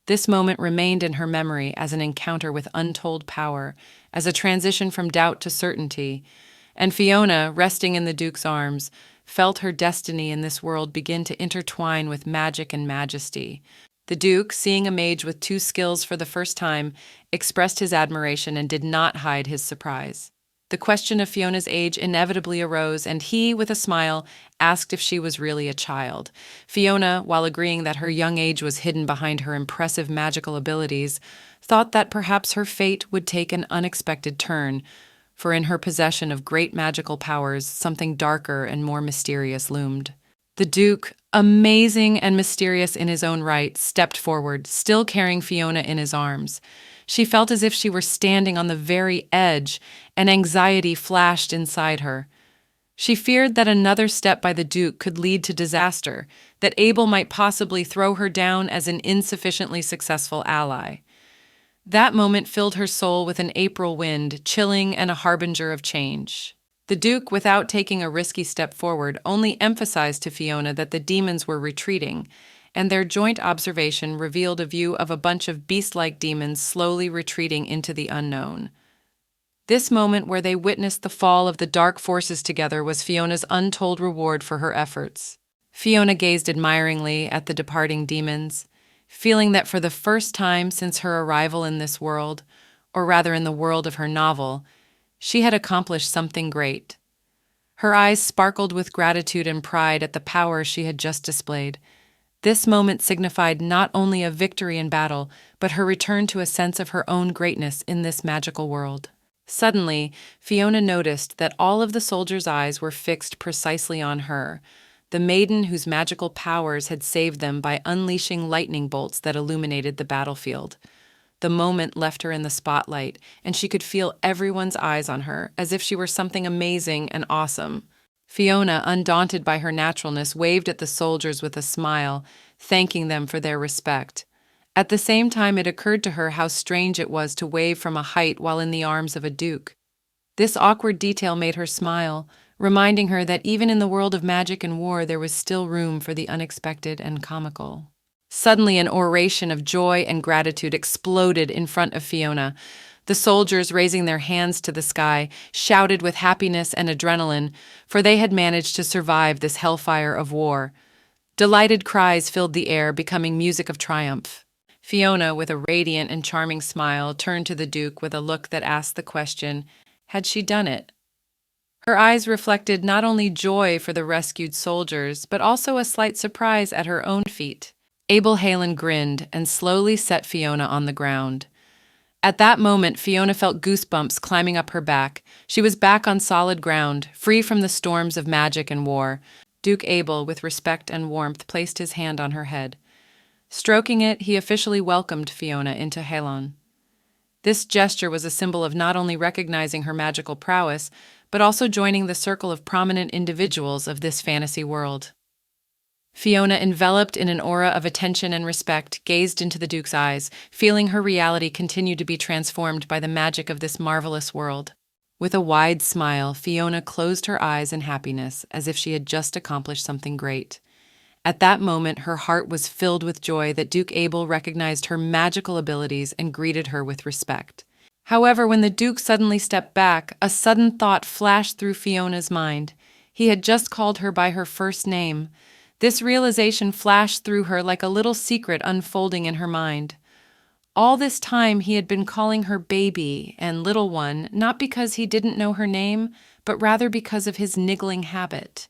This moment remained in her memory as an encounter with untold power, as a transition from doubt to certainty, and Fiona, resting in the Duke's arms, felt her destiny in this world begin to intertwine with magic and majesty. The Duke, seeing a mage with two skills for the first time, expressed his admiration and did not hide his surprise. The question of Fiona's age inevitably arose, and he, with a smile, asked if she was really a child. Fiona, while agreeing that her young age was hidden behind her impressive magical abilities, thought that perhaps her fate would take an unexpected turn, for in her possession of great magical powers, something darker and more mysterious loomed. The Duke, amazing and mysterious in his own right, stepped forward, still carrying Fiona in his arms. She felt as if she were standing on the very edge, and anxiety flashed inside her. She feared that another step by the Duke could lead to disaster, that Abel might possibly throw her down as an insufficiently successful ally. That moment filled her soul with an April wind, chilling and a harbinger of change. The Duke, without taking a risky step forward, only emphasized to Fiona that the demons were retreating, and their joint observation revealed a view of a bunch of beast-like demons slowly retreating into the unknown. This moment where they witnessed the fall of the dark forces together was Fiona's untold reward for her efforts. Fiona gazed admiringly at the departing demons, feeling that for the first time since her arrival in this world, or rather in the world of her novel, She had accomplished something great. Her eyes sparkled with gratitude and pride at the power she had just displayed. This moment signified not only a victory in battle, but her return to a sense of her own greatness in this magical world. Suddenly, Fiona noticed that all of the soldiers' eyes were fixed precisely on her, the maiden whose magical powers had saved them by unleashing lightning bolts that illuminated the battlefield. The moment left her in the spotlight, and she could feel everyone's eyes on her, as if she were something amazing and awesome. Fiona, undaunted by her naturalness, waved at the soldiers with a smile, thanking them for their respect. At the same time, it occurred to her how strange it was to wave from a height while in the arms of a duke. This awkward detail made her smile, reminding her that even in the world of magic and war there was still room for the unexpected and comical. Suddenly, an oration of joy and gratitude exploded in front of Fiona. The soldiers, raising their hands to the sky, shouted with happiness and adrenaline, for they had managed to survive this hellfire of war. Delighted cries filled the air, becoming music of triumph. Fiona, with a radiant and charming smile, turned to the Duke with a look that asked the question, had she done it? Her eyes reflected not only joy for the rescued soldiers, but also a slight surprise at her own feat. Abel Halen grinned and slowly set Fiona on the ground. At that moment, Fiona felt goosebumps climbing up her back. She was back on solid ground, free from the storms of magic and war. Duke Abel, with respect and warmth, placed his hand on her head. Stroking it, he officially welcomed Fiona into Helon. This gesture was a symbol of not only recognizing her magical prowess, but also joining the circle of prominent individuals of this fantasy world. Fiona, enveloped in an aura of attention and respect, gazed into the Duke's eyes, feeling her reality continue to be transformed by the magic of this marvelous world. With a wide smile, Fiona closed her eyes in happiness, as if she had just accomplished something great. At that moment, her heart was filled with joy that Duke Abel recognized her magical abilities and greeted her with respect. However, when the Duke suddenly stepped back, a sudden thought flashed through Fiona's mind. He had just called her by her first name. This realization flashed through her like a little secret unfolding in her mind. All this time he had been calling her baby and little one, not because he didn't know her name, but rather because of his niggling habit.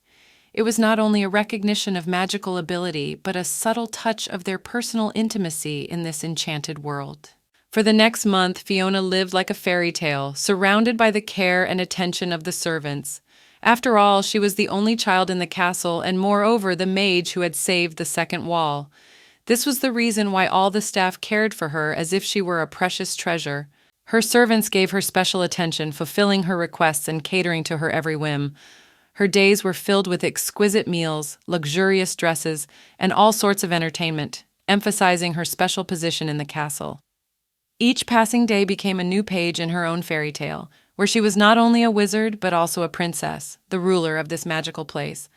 It was not only a recognition of magical ability, but a subtle touch of their personal intimacy in this enchanted world. For the next month, Fiona lived like a fairy tale, surrounded by the care and attention of the servants. After all, she was the only child in the castle and moreover the mage who had saved the second wall. This was the reason why all the staff cared for her as if she were a precious treasure. Her servants gave her special attention, fulfilling her requests and catering to her every whim. Her days were filled with exquisite meals, luxurious dresses, and all sorts of entertainment, emphasizing her special position in the castle. Each passing day became a new page in her own fairy tale, where she was not only a wizard but also a princess, the ruler of this magical place.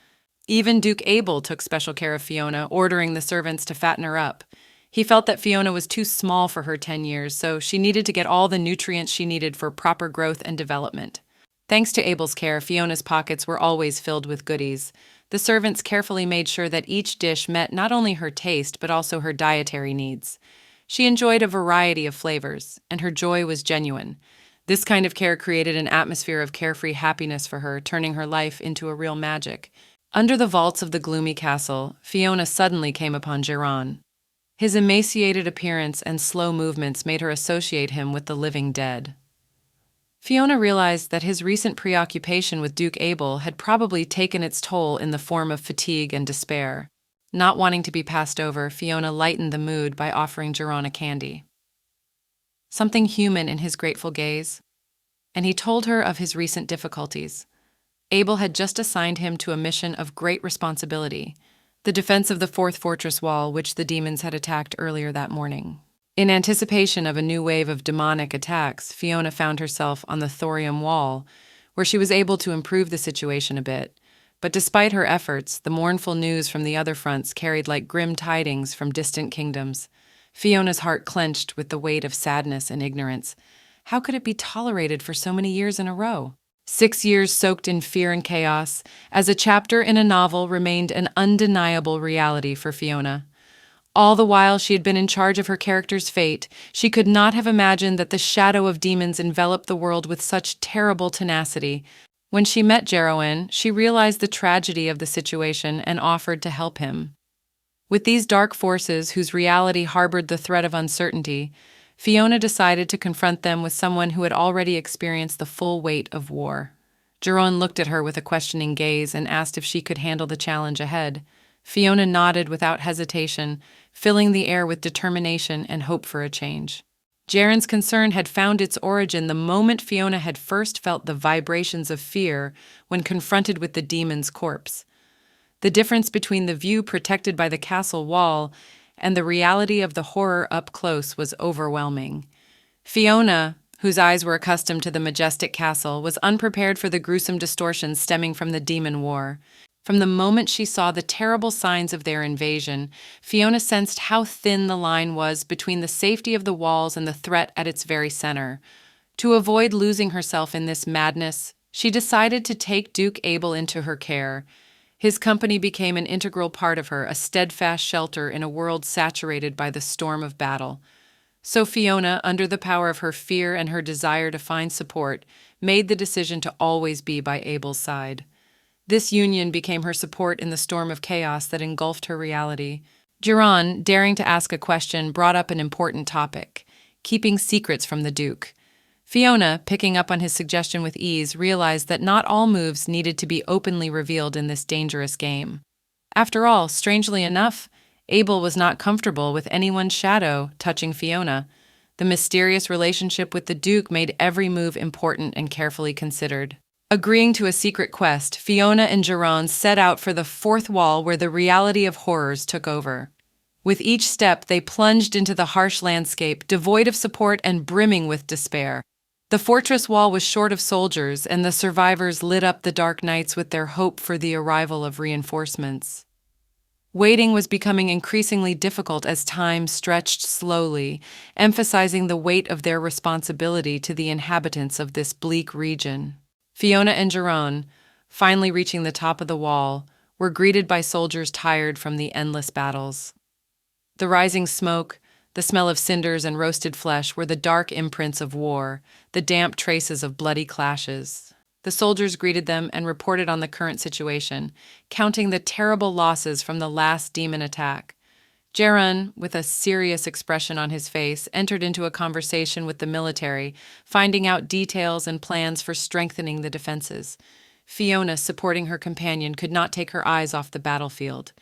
Even Duke Abel took special care of Fiona, ordering the servants to fatten her up. He felt that Fiona was too small for her 10 years, so she needed to get all the nutrients she needed for proper growth and development. Thanks to Abel's care, Fiona's pockets were always filled with goodies. The servants carefully made sure that each dish met not only her taste but also her dietary needs. She enjoyed a variety of flavors, and her joy was genuine. This kind of care created an atmosphere of carefree happiness for her, turning her life into a real magic. Under the vaults of the gloomy castle, Fiona suddenly came upon Geron. His emaciated appearance and slow movements made her associate him with the living dead. Fiona realized that his recent preoccupation with Duke Abel had probably taken its toll in the form of fatigue and despair. Not wanting to be passed over, Fiona lightened the mood by offering Geron a candy. Something human in his grateful gaze, and he told her of his recent difficulties. Abel had just assigned him to a mission of great responsibility, the defense of the fourth fortress wall, which the demons had attacked earlier that morning. In anticipation of a new wave of demonic attacks, Fiona found herself on the Thorium Wall, where she was able to improve the situation a bit. But despite her efforts, the mournful news from the other fronts carried like grim tidings from distant kingdoms. Fiona's heart clenched with the weight of sadness and ignorance. How could it be tolerated for so many years in a row? 6 years soaked in fear and chaos, as a chapter in a novel remained an undeniable reality for Fiona. All the while she had been in charge of her character's fate, she could not have imagined that the shadow of demons enveloped the world with such terrible tenacity. When she met Jeroen, she realized the tragedy of the situation and offered to help him. With these dark forces whose reality harbored the threat of uncertainty, Fiona decided to confront them with someone who had already experienced the full weight of war. Jeroen looked at her with a questioning gaze and asked if she could handle the challenge ahead. Fiona nodded without hesitation, filling the air with determination and hope for a change. Jeroen's concern had found its origin the moment Fiona had first felt the vibrations of fear when confronted with the demon's corpse. The difference between the view protected by the castle wall and the reality of the horror up close was overwhelming. Fiona, whose eyes were accustomed to the majestic castle, was unprepared for the gruesome distortions stemming from the demon war. From the moment she saw the terrible signs of their invasion, Fiona sensed how thin the line was between the safety of the walls and the threat at its very center. To avoid losing herself in this madness, she decided to take Duke Abel into her care. His company became an integral part of her, a steadfast shelter in a world saturated by the storm of battle. So Fiona, under the power of her fear and her desire to find support, made the decision to always be by Abel's side. This union became her support in the storm of chaos that engulfed her reality. Jeroen, daring to ask a question, brought up an important topic: keeping secrets from the Duke. Fiona, picking up on his suggestion with ease, realized that not all moves needed to be openly revealed in this dangerous game. After all, strangely enough, Abel was not comfortable with anyone's shadow touching Fiona. The mysterious relationship with the Duke made every move important and carefully considered. Agreeing to a secret quest, Fiona and Jeroen set out for the fourth wall where the reality of horrors took over. With each step, they plunged into the harsh landscape, devoid of support and brimming with despair. The fortress wall was short of soldiers, and the survivors lit up the dark nights with their hope for the arrival of reinforcements. Waiting was becoming increasingly difficult as time stretched slowly, emphasizing the weight of their responsibility to the inhabitants of this bleak region. Fiona and Jeroen, finally reaching the top of the wall, were greeted by soldiers tired from the endless battles. The rising smoke, the smell of cinders and roasted flesh were the dark imprints of war, the damp traces of bloody clashes. The soldiers greeted them and reported on the current situation, counting the terrible losses from the last demon attack. Jeroen, with a serious expression on his face, entered into a conversation with the military, finding out details and plans for strengthening the defenses. Fiona, supporting her companion, could not take her eyes off the battlefield.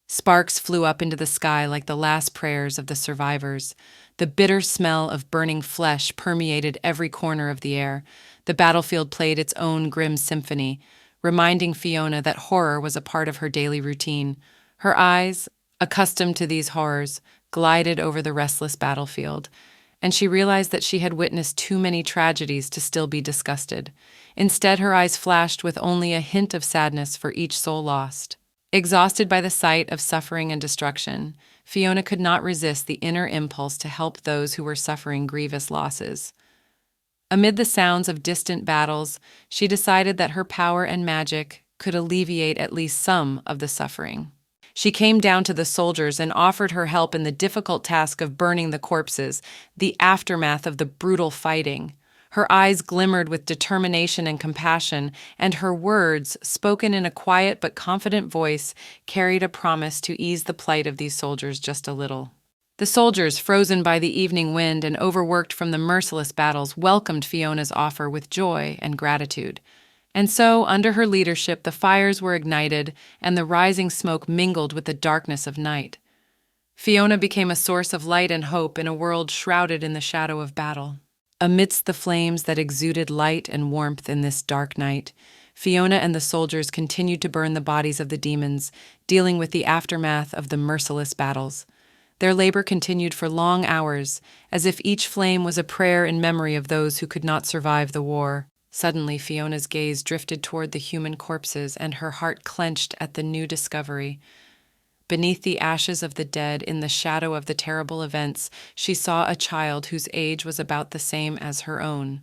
Sparks flew up into the sky like the last prayers of the survivors. The bitter smell of burning flesh permeated every corner of the air. The battlefield played its own grim symphony, reminding Fiona that horror was a part of her daily routine. Her eyes, accustomed to these horrors, glided over the restless battlefield, and she realized that she had witnessed too many tragedies to still be disgusted. Instead, her eyes flashed with only a hint of sadness for each soul lost. Exhausted by the sight of suffering and destruction, Fiona could not resist the inner impulse to help those who were suffering grievous losses. Amid the sounds of distant battles, she decided that her power and magic could alleviate at least some of the suffering. She came down to the soldiers and offered her help in the difficult task of burning the corpses, the aftermath of the brutal fighting. Her eyes glimmered with determination and compassion, and her words, spoken in a quiet but confident voice, carried a promise to ease the plight of these soldiers just a little. The soldiers, frozen by the evening wind and overworked from the merciless battles, welcomed Fiona's offer with joy and gratitude. And so, under her leadership, the fires were ignited and the rising smoke mingled with the darkness of night. Fiona became a source of light and hope in a world shrouded in the shadow of battle. Amidst the flames that exuded light and warmth in this dark night, Fiona and the soldiers continued to burn the bodies of the demons, dealing with the aftermath of the merciless battles. Their labor continued for long hours, as if each flame was a prayer in memory of those who could not survive the war. Suddenly, Fiona's gaze drifted toward the human corpses, and her heart clenched at the new discovery. Beneath the ashes of the dead, in the shadow of the terrible events, she saw a child whose age was about the same as her own.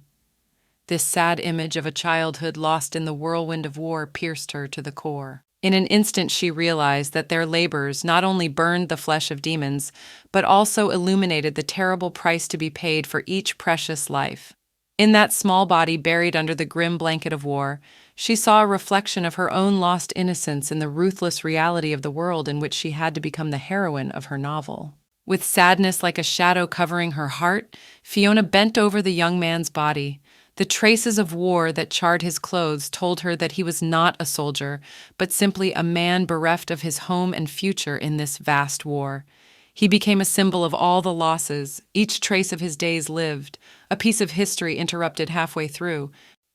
This sad image of a childhood lost in the whirlwind of war pierced her to the core. In an instant, she realized that their labors not only burned the flesh of demons, but also illuminated the terrible price to be paid for each precious life. In that small body buried under the grim blanket of war, she saw a reflection of her own lost innocence in the ruthless reality of the world in which she had to become the heroine of her novel. With sadness like a shadow covering her heart, Fiona bent over the young man's body. The traces of war that charred his clothes told her that he was not a soldier, but simply a man bereft of his home and future in this vast war. He became a symbol of all the losses, each trace of his days lived, a piece of history interrupted halfway through.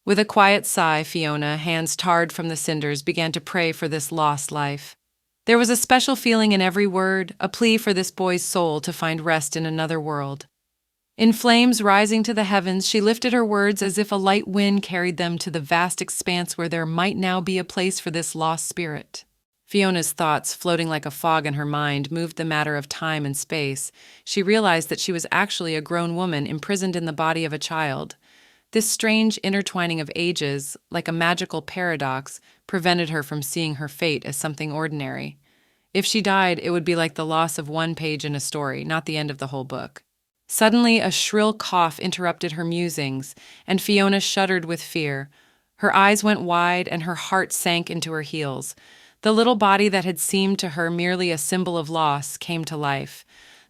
With a quiet sigh, Fiona, hands tarred from the cinders, began to pray for this lost life. There was a special feeling in every word, a plea for this boy's soul to find rest in another world. In flames rising to the heavens, she lifted her words as if a light wind carried them to the vast expanse where there might now be a place for this lost spirit. Fiona's thoughts, floating like a fog in her mind, moved the matter of time and space. She realized that she was actually a grown woman imprisoned in the body of a child. This strange intertwining of ages, like a magical paradox, prevented her from seeing her fate as something ordinary. If she died, it would be like the loss of one page in a story, not the end of the whole book. Suddenly, a shrill cough interrupted her musings, and Fiona shuddered with fear. Her eyes went wide, and her heart sank into her heels. The little body that had seemed to her merely a symbol of loss came to life.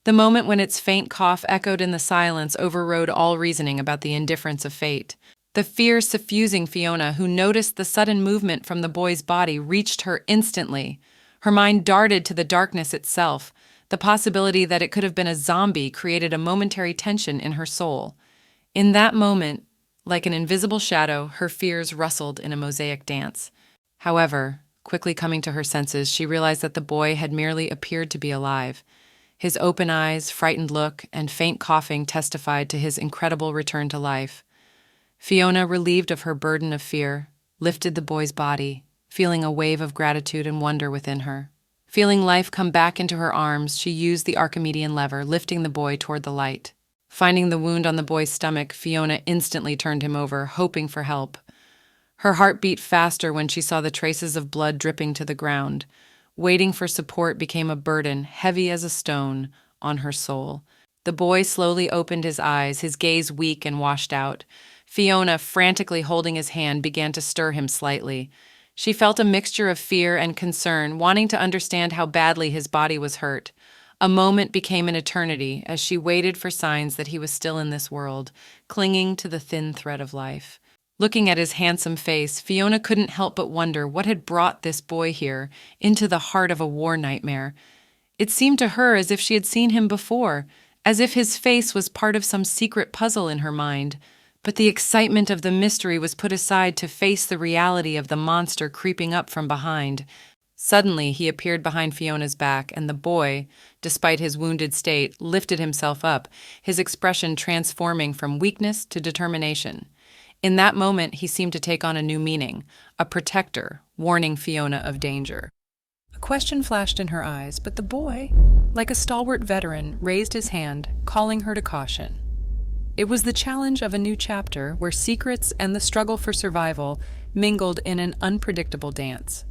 The moment when its faint cough echoed in the silence overrode all reasoning about the indifference of fate. The fear suffusing Fiona, who noticed the sudden movement from the boy's body, reached her instantly. Her mind darted to the darkness itself. The possibility that it could have been a zombie created a momentary tension in her soul. In that moment, like an invisible shadow, her fears rustled in a mosaic dance. However, quickly coming to her senses, she realized that the boy had merely appeared to be alive. His open eyes, frightened look, and faint coughing testified to his incredible return to life. Fiona, relieved of her burden of fear, lifted the boy's body, feeling a wave of gratitude and wonder within her. Feeling life come back into her arms, she used the Archimedean lever, lifting the boy toward the light. Finding the wound on the boy's stomach, Fiona instantly turned him over, hoping for help. Her heart beat faster when she saw the traces of blood dripping to the ground. Waiting for support became a burden, heavy as a stone, on her soul. The boy slowly opened his eyes, his gaze weak and washed out. Fiona, frantically holding his hand, began to stir him slightly. She felt a mixture of fear and concern, wanting to understand how badly his body was hurt. A moment became an eternity as she waited for signs that he was still in this world, clinging to the thin thread of life. Looking at his handsome face, Fiona couldn't help but wonder what had brought this boy here, into the heart of a war nightmare. It seemed to her as if she had seen him before, as if his face was part of some secret puzzle in her mind. But the excitement of the mystery was put aside to face the reality of the monster creeping up from behind. Suddenly, he appeared behind Fiona's back, and the boy, despite his wounded state, lifted himself up, his expression transforming from weakness to determination. In that moment, he seemed to take on a new meaning, a protector, warning Fiona of danger. A question flashed in her eyes, but the boy, like a stalwart veteran, raised his hand, calling her to caution. It was the challenge of a new chapter where secrets and the struggle for survival mingled in an unpredictable dance.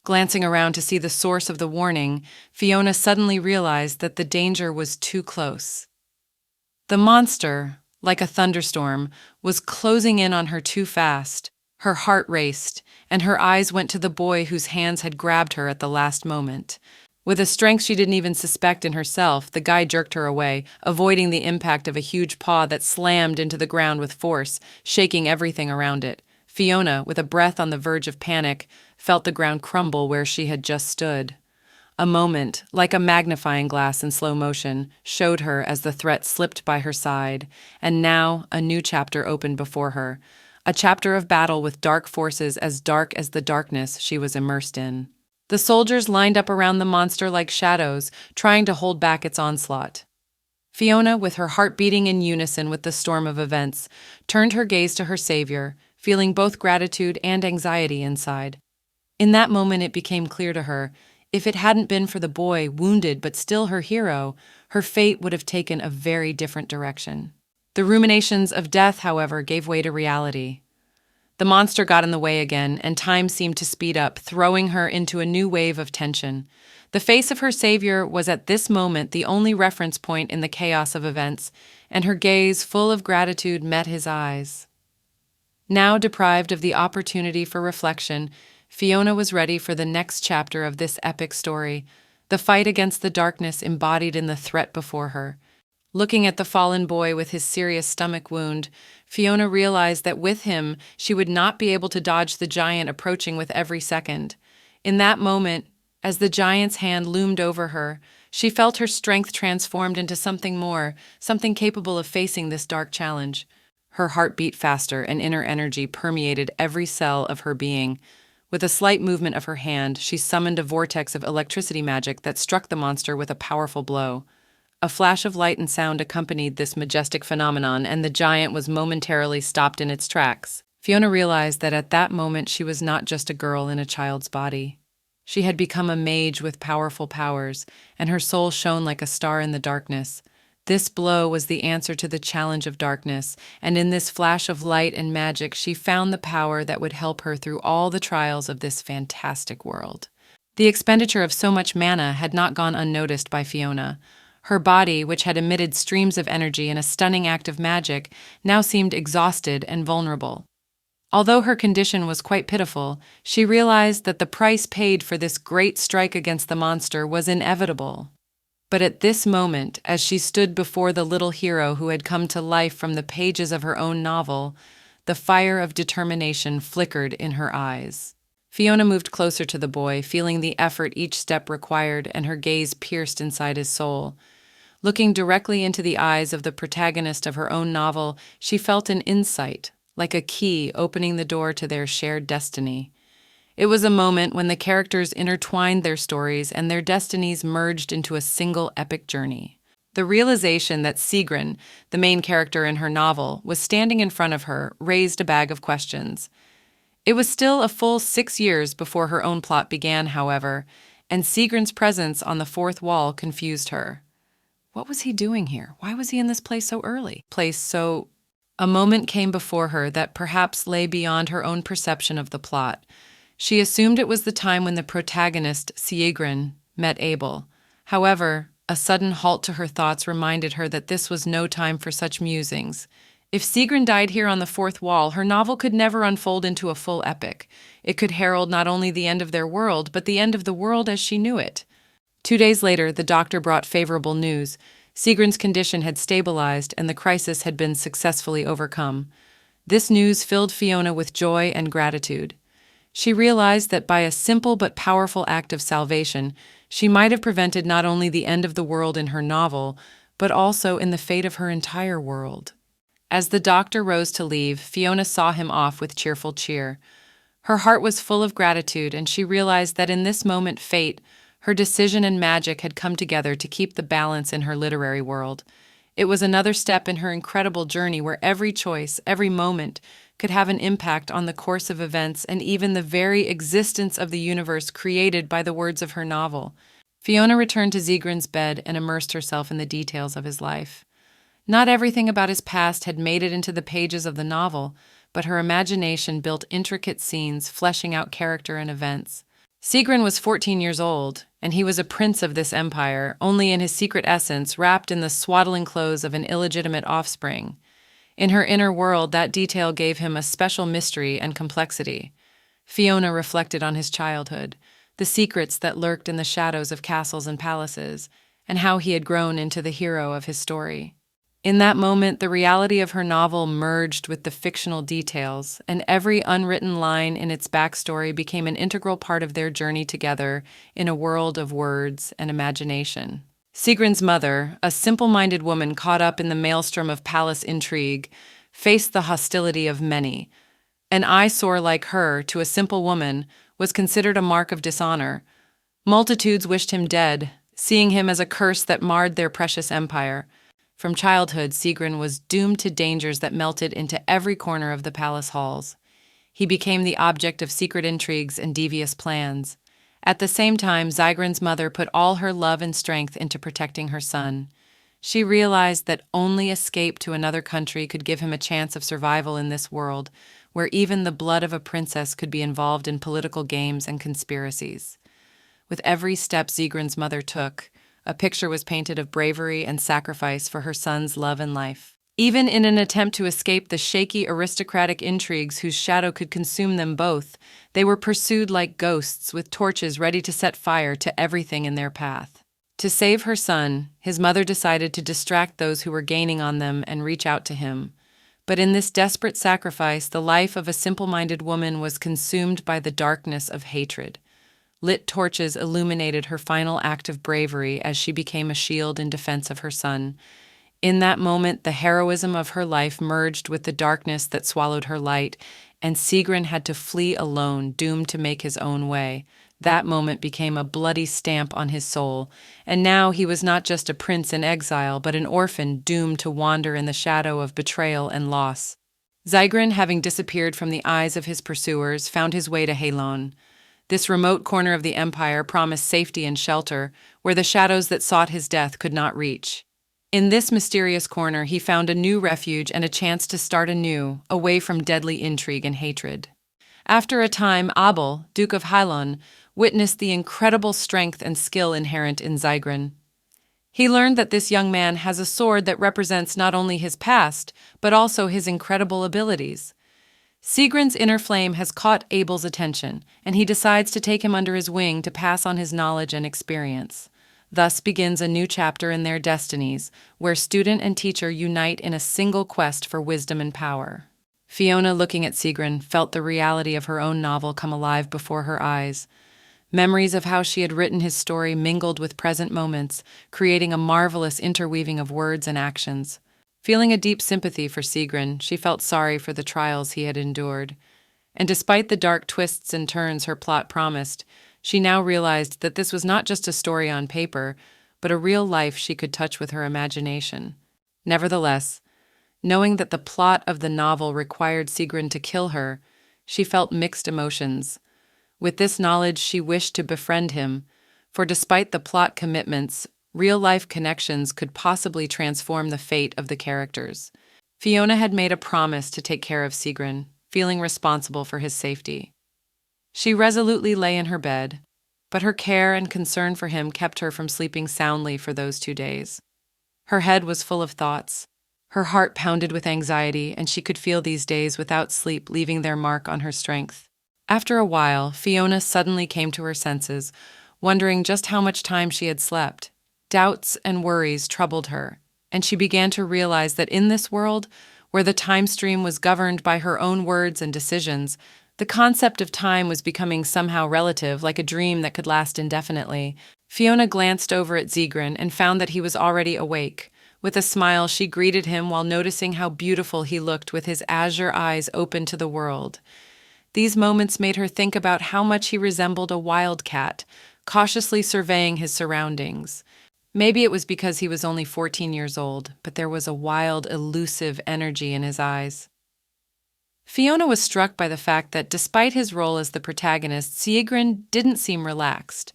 Glancing around to see the source of the warning, Fiona suddenly realized that the danger was too close. The monster, like a thunderstorm, was closing in on her too fast. Her heart raced, and her eyes went to the boy whose hands had grabbed her at the last moment. With a strength she didn't even suspect in herself, the guy jerked her away, avoiding the impact of a huge paw that slammed into the ground with force, shaking everything around it. Fiona, with a breath on the verge of panic, felt the ground crumble where she had just stood. A moment, like a magnifying glass in slow motion, showed her as the threat slipped by her side, and now a new chapter opened before her, a chapter of battle with dark forces as dark as the darkness she was immersed in. The soldiers lined up around the monster like shadows, trying to hold back its onslaught. Fiona, with her heart beating in unison with the storm of events, turned her gaze to her savior, feeling both gratitude and anxiety inside. In that moment it became clear to her, if it hadn't been for the boy, wounded but still her hero, her fate would have taken a very different direction. The ruminations of death, however, gave way to reality. The monster got in the way again, and time seemed to speed up, throwing her into a new wave of tension. The face of her savior was at this moment the only reference point in the chaos of events, and her gaze, full of gratitude, met his eyes. Now deprived of the opportunity for reflection, Fiona was ready for the next chapter of this epic story, the fight against the darkness embodied in the threat before her. Looking at the fallen boy with his serious stomach wound, Fiona realized that with him, she would not be able to dodge the giant approaching with every second. In that moment, as the giant's hand loomed over her, she felt her strength transformed into something more, something capable of facing this dark challenge. Her heart beat faster, and inner energy permeated every cell of her being. With a slight movement of her hand, she summoned a vortex of electricity magic that struck the monster with a powerful blow. A flash of light and sound accompanied this majestic phenomenon, and the giant was momentarily stopped in its tracks. Fiona realized that at that moment she was not just a girl in a child's body. She had become a mage with powerful powers, and her soul shone like a star in the darkness. This blow was the answer to the challenge of darkness, and in this flash of light and magic she found the power that would help her through all the trials of this fantastic world. The expenditure of so much mana had not gone unnoticed by Fiona. Her body, which had emitted streams of energy in a stunning act of magic, now seemed exhausted and vulnerable. Although her condition was quite pitiful, she realized that the price paid for this great strike against the monster was inevitable. But at this moment, as she stood before the little hero who had come to life from the pages of her own novel, the fire of determination flickered in her eyes. Fiona moved closer to the boy, feeling the effort each step required, and her gaze pierced inside his soul. Looking directly into the eyes of the protagonist of her own novel, she felt an insight, like a key opening the door to their shared destiny. It was a moment when the characters intertwined their stories and their destinies merged into a single epic journey. The realization that Sigrun, the main character in her novel, was standing in front of her raised a bag of questions. It was still a full 6 years before her own plot began, however, and Sigrun's presence on the fourth wall confused her. What was he doing here? Why was he in this place so early? A moment came before her that perhaps lay beyond her own perception of the plot. She assumed it was the time when the protagonist, Sigrun, met Abel. However, a sudden halt to her thoughts reminded her that this was no time for such musings. If Sigrun died here on the fourth wall, her novel could never unfold into a full epic. It could herald not only the end of their world, but the end of the world as she knew it. 2 days later, the doctor brought favorable news. Sigrun's condition had stabilized, and the crisis had been successfully overcome. This news filled Fiona with joy and gratitude. She realized that by a simple but powerful act of salvation, she might have prevented not only the end of the world in her novel, but also in the fate of her entire world. As the doctor rose to leave, Fiona saw him off with cheerful cheer. Her heart was full of gratitude, and she realized that in this moment fate, her decision and magic had come together to keep the balance in her literary world. It was another step in her incredible journey where every choice, every moment, could have an impact on the course of events and even the very existence of the universe created by the words of her novel. Fiona returned to Sigrun's bed and immersed herself in the details of his life. Not everything about his past had made it into the pages of the novel, but her imagination built intricate scenes, fleshing out character and events. Sigrun was 14 years old, and he was a prince of this empire, only in his secret essence, wrapped in the swaddling clothes of an illegitimate offspring. In her inner world, that detail gave him a special mystery and complexity. Fiona reflected on his childhood, the secrets that lurked in the shadows of castles and palaces, and how he had grown into the hero of his story. In that moment, the reality of her novel merged with the fictional details, and every unwritten line in its backstory became an integral part of their journey together in a world of words and imagination. Sigrun's mother, a simple-minded woman caught up in the maelstrom of palace intrigue, faced the hostility of many. An eyesore like her, to a simple woman, was considered a mark of dishonor. Multitudes wished him dead, seeing him as a curse that marred their precious empire. From childhood, Sigrun was doomed to dangers that melted into every corner of the palace halls. He became the object of secret intrigues and devious plans. At the same time, Sigrun's mother put all her love and strength into protecting her son. She realized that only escape to another country could give him a chance of survival in this world, where even the blood of a princess could be involved in political games and conspiracies. With every step Zigrin's mother took, a picture was painted of bravery and sacrifice for her son's love and life. Even in an attempt to escape the shaky aristocratic intrigues whose shadow could consume them both, they were pursued like ghosts with torches ready to set fire to everything in their path. To save her son, his mother decided to distract those who were gaining on them and reach out to him. But in this desperate sacrifice, the life of a simple-minded woman was consumed by the darkness of hatred. Lit torches illuminated her final act of bravery as she became a shield in defense of her son. In that moment, the heroism of her life merged with the darkness that swallowed her light, and Sigrin had to flee alone, doomed to make his own way. That moment became a bloody stamp on his soul, and now he was not just a prince in exile, but an orphan doomed to wander in the shadow of betrayal and loss. Zygrin, having disappeared from the eyes of his pursuers, found his way to Halon. This remote corner of the empire promised safety and shelter, where the shadows that sought his death could not reach. In this mysterious corner, he found a new refuge and a chance to start anew, away from deadly intrigue and hatred. After a time, Abel, Duke of Halon, witnessed the incredible strength and skill inherent in Zygrin. He learned that this young man has a sword that represents not only his past, but also his incredible abilities. Sigrin's inner flame has caught Abel's attention, and he decides to take him under his wing to pass on his knowledge and experience. Thus begins a new chapter in their destinies, where student and teacher unite in a single quest for wisdom and power. Fiona, looking at Sigrin, felt the reality of her own novel come alive before her eyes. Memories of how she had written his story mingled with present moments, creating a marvelous interweaving of words and actions. Feeling a deep sympathy for Sigrin, she felt sorry for the trials he had endured. And despite the dark twists and turns her plot promised, she now realized that this was not just a story on paper, but a real life she could touch with her imagination. Nevertheless, knowing that the plot of the novel required Sigrin to kill her, she felt mixed emotions. With this knowledge, she wished to befriend him, for despite the plot commitments, real-life connections could possibly transform the fate of the characters. Fiona had made a promise to take care of Sigrin, feeling responsible for his safety. She resolutely lay in her bed, but her care and concern for him kept her from sleeping soundly for those 2 days. Her head was full of thoughts. Her heart pounded with anxiety, and she could feel these days without sleep leaving their mark on her strength. After a while, Fiona suddenly came to her senses, wondering just how much time she had slept. Doubts and worries troubled her, and she began to realize that in this world, where the time stream was governed by her own words and decisions, the concept of time was becoming somehow relative, like a dream that could last indefinitely. Fiona glanced over at Zygrin and found that he was already awake. With a smile, she greeted him while noticing how beautiful he looked with his azure eyes open to the world. These moments made her think about how much he resembled a wildcat, cautiously surveying his surroundings. Maybe it was because he was only 14 years old, but there was a wild, elusive energy in his eyes. Fiona was struck by the fact that despite his role as the protagonist, Zygrin didn't seem relaxed.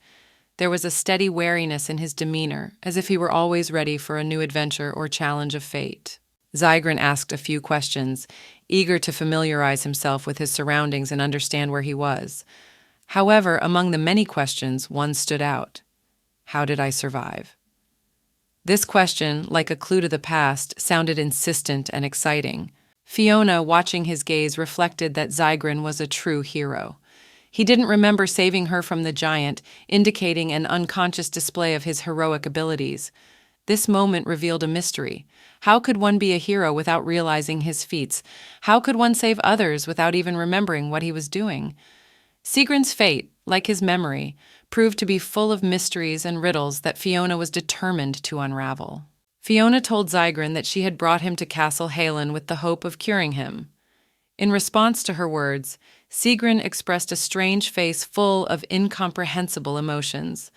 There was a steady wariness in his demeanor, as if he were always ready for a new adventure or challenge of fate. Zygrin asked a few questions, eager to familiarize himself with his surroundings and understand where he was. However, among the many questions, one stood out. How did I survive? This question, like a clue to the past, sounded insistent and exciting. Fiona, watching his gaze, reflected that Zygrin was a true hero. He didn't remember saving her from the giant, indicating an unconscious display of his heroic abilities. This moment revealed a mystery. How could one be a hero without realizing his feats? How could one save others without even remembering what he was doing? Sigrin's fate, like his memory, proved to be full of mysteries and riddles that Fiona was determined to unravel. Fiona told Zygrin that she had brought him to Castle Halon with the hope of curing him. In response to her words, Sigrin expressed a strange face full of incomprehensible emotions.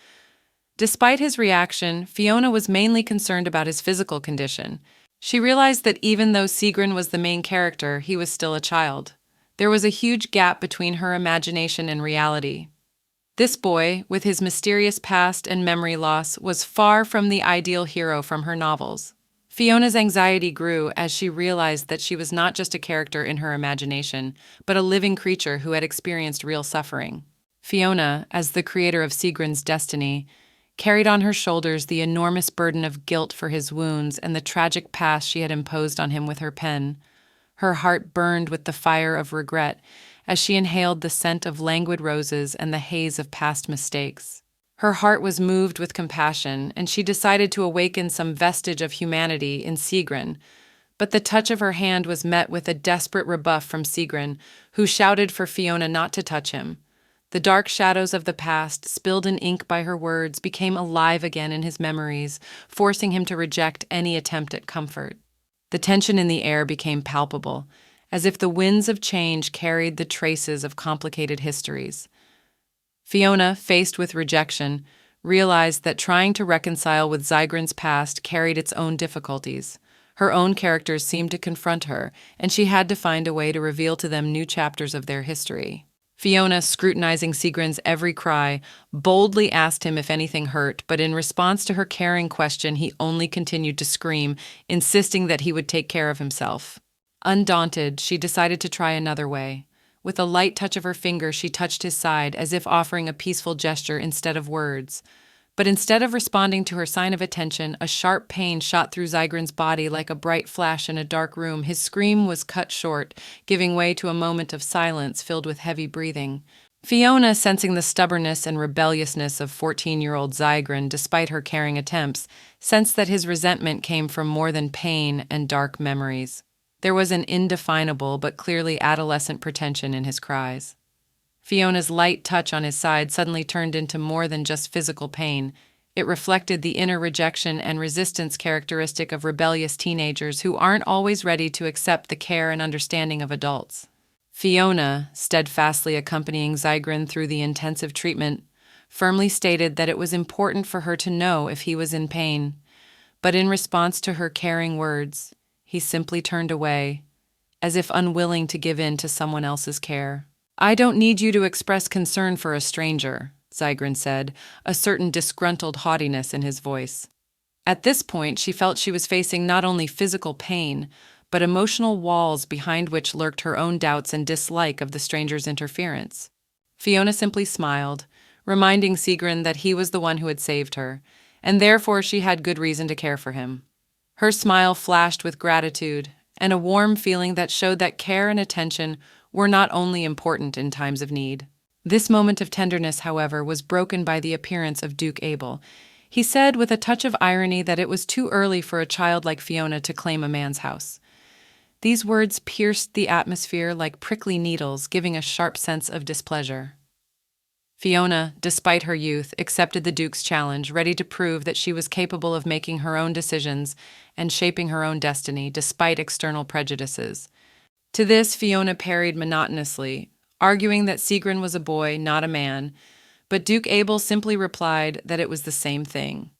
Despite his reaction, Fiona was mainly concerned about his physical condition. She realized that even though Sigrin was the main character, he was still a child. There was a huge gap between her imagination and reality. This boy, with his mysterious past and memory loss, was far from the ideal hero from her novels. Fiona's anxiety grew as she realized that she was not just a character in her imagination, but a living creature who had experienced real suffering. Fiona, as the creator of Sigrin's destiny, carried on her shoulders the enormous burden of guilt for his wounds and the tragic past she had imposed on him with her pen. Her heart burned with the fire of regret as she inhaled the scent of languid roses and the haze of past mistakes. Her heart was moved with compassion, and she decided to awaken some vestige of humanity in Sigrin. But the touch of her hand was met with a desperate rebuff from Sigrin, who shouted for Fiona not to touch him. The dark shadows of the past, spilled in ink by her words, became alive again in his memories, forcing him to reject any attempt at comfort. The tension in the air became palpable, as if the winds of change carried the traces of complicated histories. Fiona, faced with rejection, realized that trying to reconcile with Zygrin's past carried its own difficulties. Her own characters seemed to confront her, and she had to find a way to reveal to them new chapters of their history. Fiona, scrutinizing Sigrin's every cry, boldly asked him if anything hurt, but in response to her caring question, he only continued to scream, insisting that he would take care of himself. Undaunted, she decided to try another way. With a light touch of her finger, she touched his side, as if offering a peaceful gesture instead of words. But instead of responding to her sign of attention, a sharp pain shot through Zygrin's body like a bright flash in a dark room. His scream was cut short, giving way to a moment of silence filled with heavy breathing. Fiona, sensing the stubbornness and rebelliousness of 14-year-old Zygrin despite her caring attempts, sensed that his resentment came from more than pain and dark memories. There was an indefinable but clearly adolescent pretension in his cries. Fiona's light touch on his side suddenly turned into more than just physical pain. It reflected the inner rejection and resistance characteristic of rebellious teenagers who aren't always ready to accept the care and understanding of adults. Fiona, steadfastly accompanying Zygrin through the intensive treatment, firmly stated that it was important for her to know if he was in pain. But in response to her caring words, he simply turned away, as if unwilling to give in to someone else's care. "I don't need you to express concern for a stranger," Zygrin said, a certain disgruntled haughtiness in his voice. At this point, she felt she was facing not only physical pain, but emotional walls behind which lurked her own doubts and dislike of the stranger's interference. Fiona simply smiled, reminding Sigrin that he was the one who had saved her, and therefore she had good reason to care for him. Her smile flashed with gratitude and a warm feeling that showed that care and attention were not only important in times of need. This moment of tenderness, however, was broken by the appearance of Duke Abel. He said with a touch of irony that it was too early for a child like Fiona to claim a man's house. These words pierced the atmosphere like prickly needles, giving a sharp sense of displeasure. Fiona, despite her youth, accepted the Duke's challenge, ready to prove that she was capable of making her own decisions and shaping her own destiny, despite external prejudices. To this, Fiona parried monotonously, arguing that Sigrin was a boy, not a man, but Duke Abel simply replied that it was the same thing.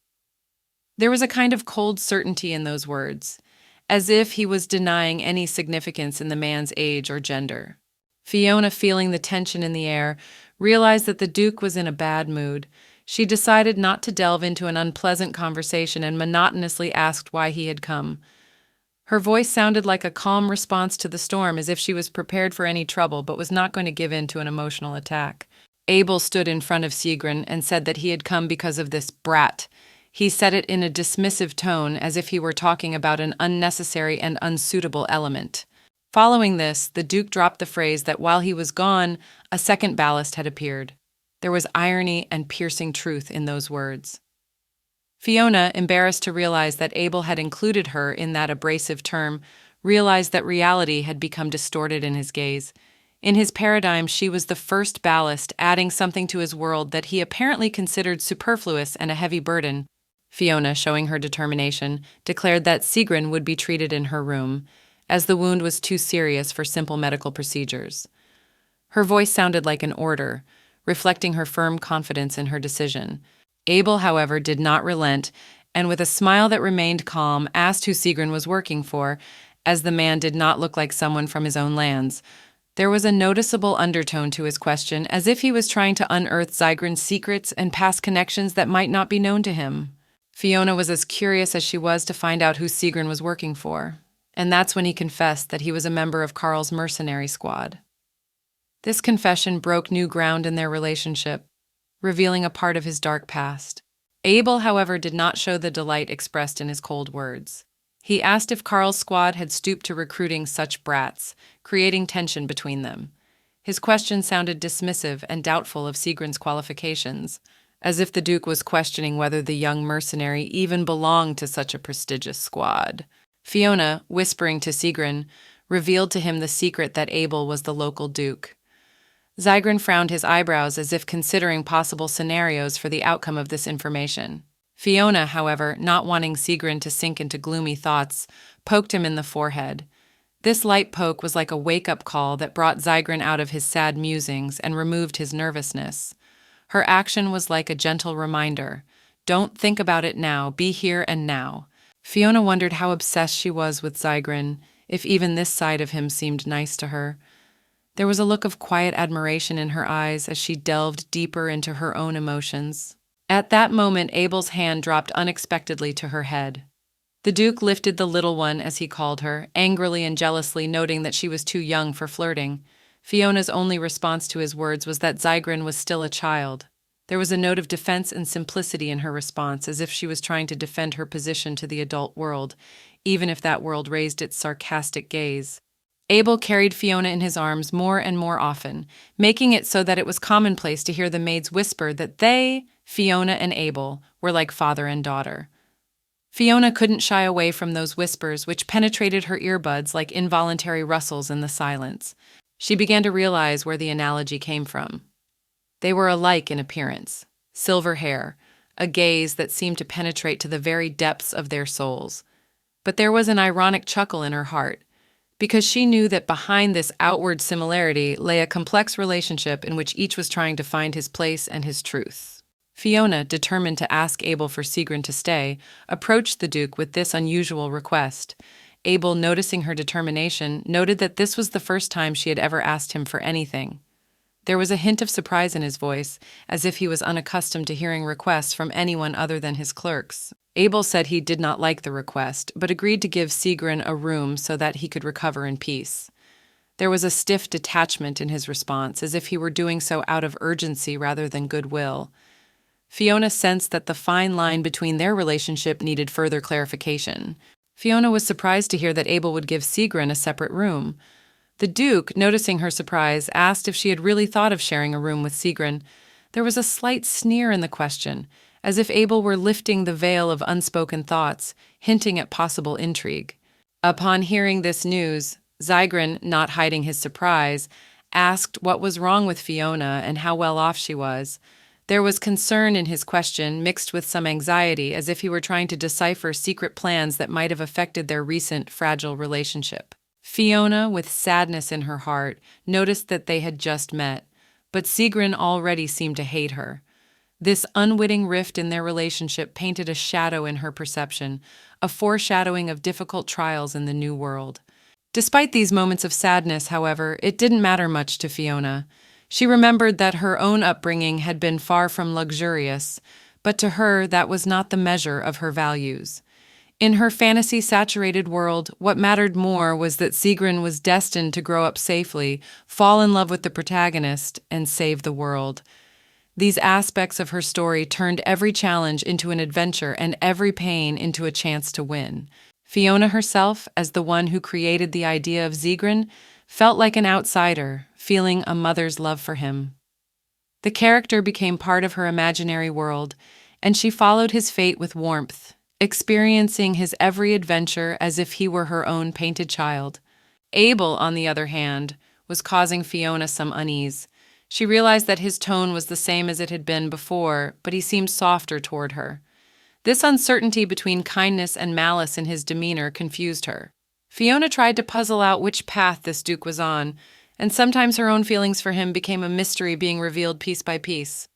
There was a kind of cold certainty in those words, as if he was denying any significance in the man's age or gender. Fiona, feeling the tension in the air, realized that the Duke was in a bad mood. She decided not to delve into an unpleasant conversation and monotonously asked why he had come. Her voice sounded like a calm response to the storm, as if she was prepared for any trouble but was not going to give in to an emotional attack. Abel stood in front of Sigrin and said that he had come because of this brat. He said it in a dismissive tone, as if he were talking about an unnecessary and unsuitable element. Following this, the Duke dropped the phrase that while he was gone, a second ballast had appeared. There was irony and piercing truth in those words. Fiona, embarrassed to realize that Abel had included her in that abrasive term, realized that reality had become distorted in his gaze. In his paradigm, she was the first ballast, adding something to his world that he apparently considered superfluous and a heavy burden. Fiona, showing her determination, declared that Sigrin would be treated in her room, as the wound was too serious for simple medical procedures. Her voice sounded like an order, reflecting her firm confidence in her decision. Abel, however, did not relent, and with a smile that remained calm, asked who Sigrin was working for, as the man did not look like someone from his own lands. There was a noticeable undertone to his question, as if he was trying to unearth Zygrin's secrets and past connections that might not be known to him. Fiona was as curious as she was to find out who Sigrun was working for, and that's when he confessed that he was a member of Karl's mercenary squad. This confession broke new ground in their relationship, revealing a part of his dark past. Abel, however, did not show the delight expressed in his cold words. He asked if Karl's squad had stooped to recruiting such brats, creating tension between them. His question sounded dismissive and doubtful of Sigrun's qualifications, as if the Duke was questioning whether the young mercenary even belonged to such a prestigious squad. Fiona, whispering to Sigrun, revealed to him the secret that Abel was the local Duke. Sigrun frowned his eyebrows as if considering possible scenarios for the outcome of this information. Fiona, however, not wanting Sigrun to sink into gloomy thoughts, poked him in the forehead. This light poke was like a wake-up call that brought Sigrun out of his sad musings and removed his nervousness. Her action was like a gentle reminder. Don't think about it now, be here and now. Fiona wondered how obsessed she was with Sigrun, if even this side of him seemed nice to her. There was a look of quiet admiration in her eyes as she delved deeper into her own emotions. At that moment, Abel's hand dropped unexpectedly to her head. The Duke lifted the little one, as he called her, angrily and jealously, noting that she was too young for flirting. Fiona's only response to his words was that Sigrun was still a child. There was a note of defense and simplicity in her response, as if she was trying to defend her position to the adult world, even if that world raised its sarcastic gaze. Abel carried Fiona in his arms more and more often, making it so that it was commonplace to hear the maids whisper that they, Fiona and Abel, were like father and daughter. Fiona couldn't shy away from those whispers, which penetrated her earbuds like involuntary rustles in the silence. She began to realize where the analogy came from. They were alike in appearance, silver hair, a gaze that seemed to penetrate to the very depths of their souls. But there was an ironic chuckle in her heart, because she knew that behind this outward similarity lay a complex relationship in which each was trying to find his place and his truth. Fiona, determined to ask Abel for Sigrun to stay, approached the Duke with this unusual request. Abel, noticing her determination, noted that this was the first time she had ever asked him for anything. There was a hint of surprise in his voice, as if he was unaccustomed to hearing requests from anyone other than his clerks. Abel said he did not like the request, but agreed to give Sigrun a room so that he could recover in peace. There was a stiff detachment in his response, as if he were doing so out of urgency rather than goodwill. Fiona sensed that the fine line between their relationship needed further clarification. Fiona was surprised to hear that Abel would give Sigrun a separate room. The Duke, noticing her surprise, asked if she had really thought of sharing a room with Sigrun. There was a slight sneer in the question, as if Abel were lifting the veil of unspoken thoughts, hinting at possible intrigue. Upon hearing this news, Sigrun, not hiding his surprise, asked what was wrong with Fiona and how well off she was. There was concern in his question, mixed with some anxiety, as if he were trying to decipher secret plans that might have affected their recent, fragile relationship. Fiona, with sadness in her heart, noticed that they had just met, but Sigrun already seemed to hate her. This unwitting rift in their relationship painted a shadow in her perception, a foreshadowing of difficult trials in the new world. Despite these moments of sadness, however, it didn't matter much to Fiona. She remembered that her own upbringing had been far from luxurious, but to her that was not the measure of her values. In her fantasy-saturated world, what mattered more was that Sigrun was destined to grow up safely, fall in love with the protagonist, and save the world. These aspects of her story turned every challenge into an adventure and every pain into a chance to win. Fiona herself, as the one who created the idea of Sigrun, felt like an outsider, feeling a mother's love for him. The character became part of her imaginary world, and she followed his fate with warmth, experiencing his every adventure as if he were her own painted child. Abel, on the other hand, was causing Fiona some unease. She realized that his tone was the same as it had been before, but he seemed softer toward her. This uncertainty between kindness and malice in his demeanor confused her. Fiona tried to puzzle out which path this Duke was on, and sometimes her own feelings for him became a mystery being revealed piece by piece.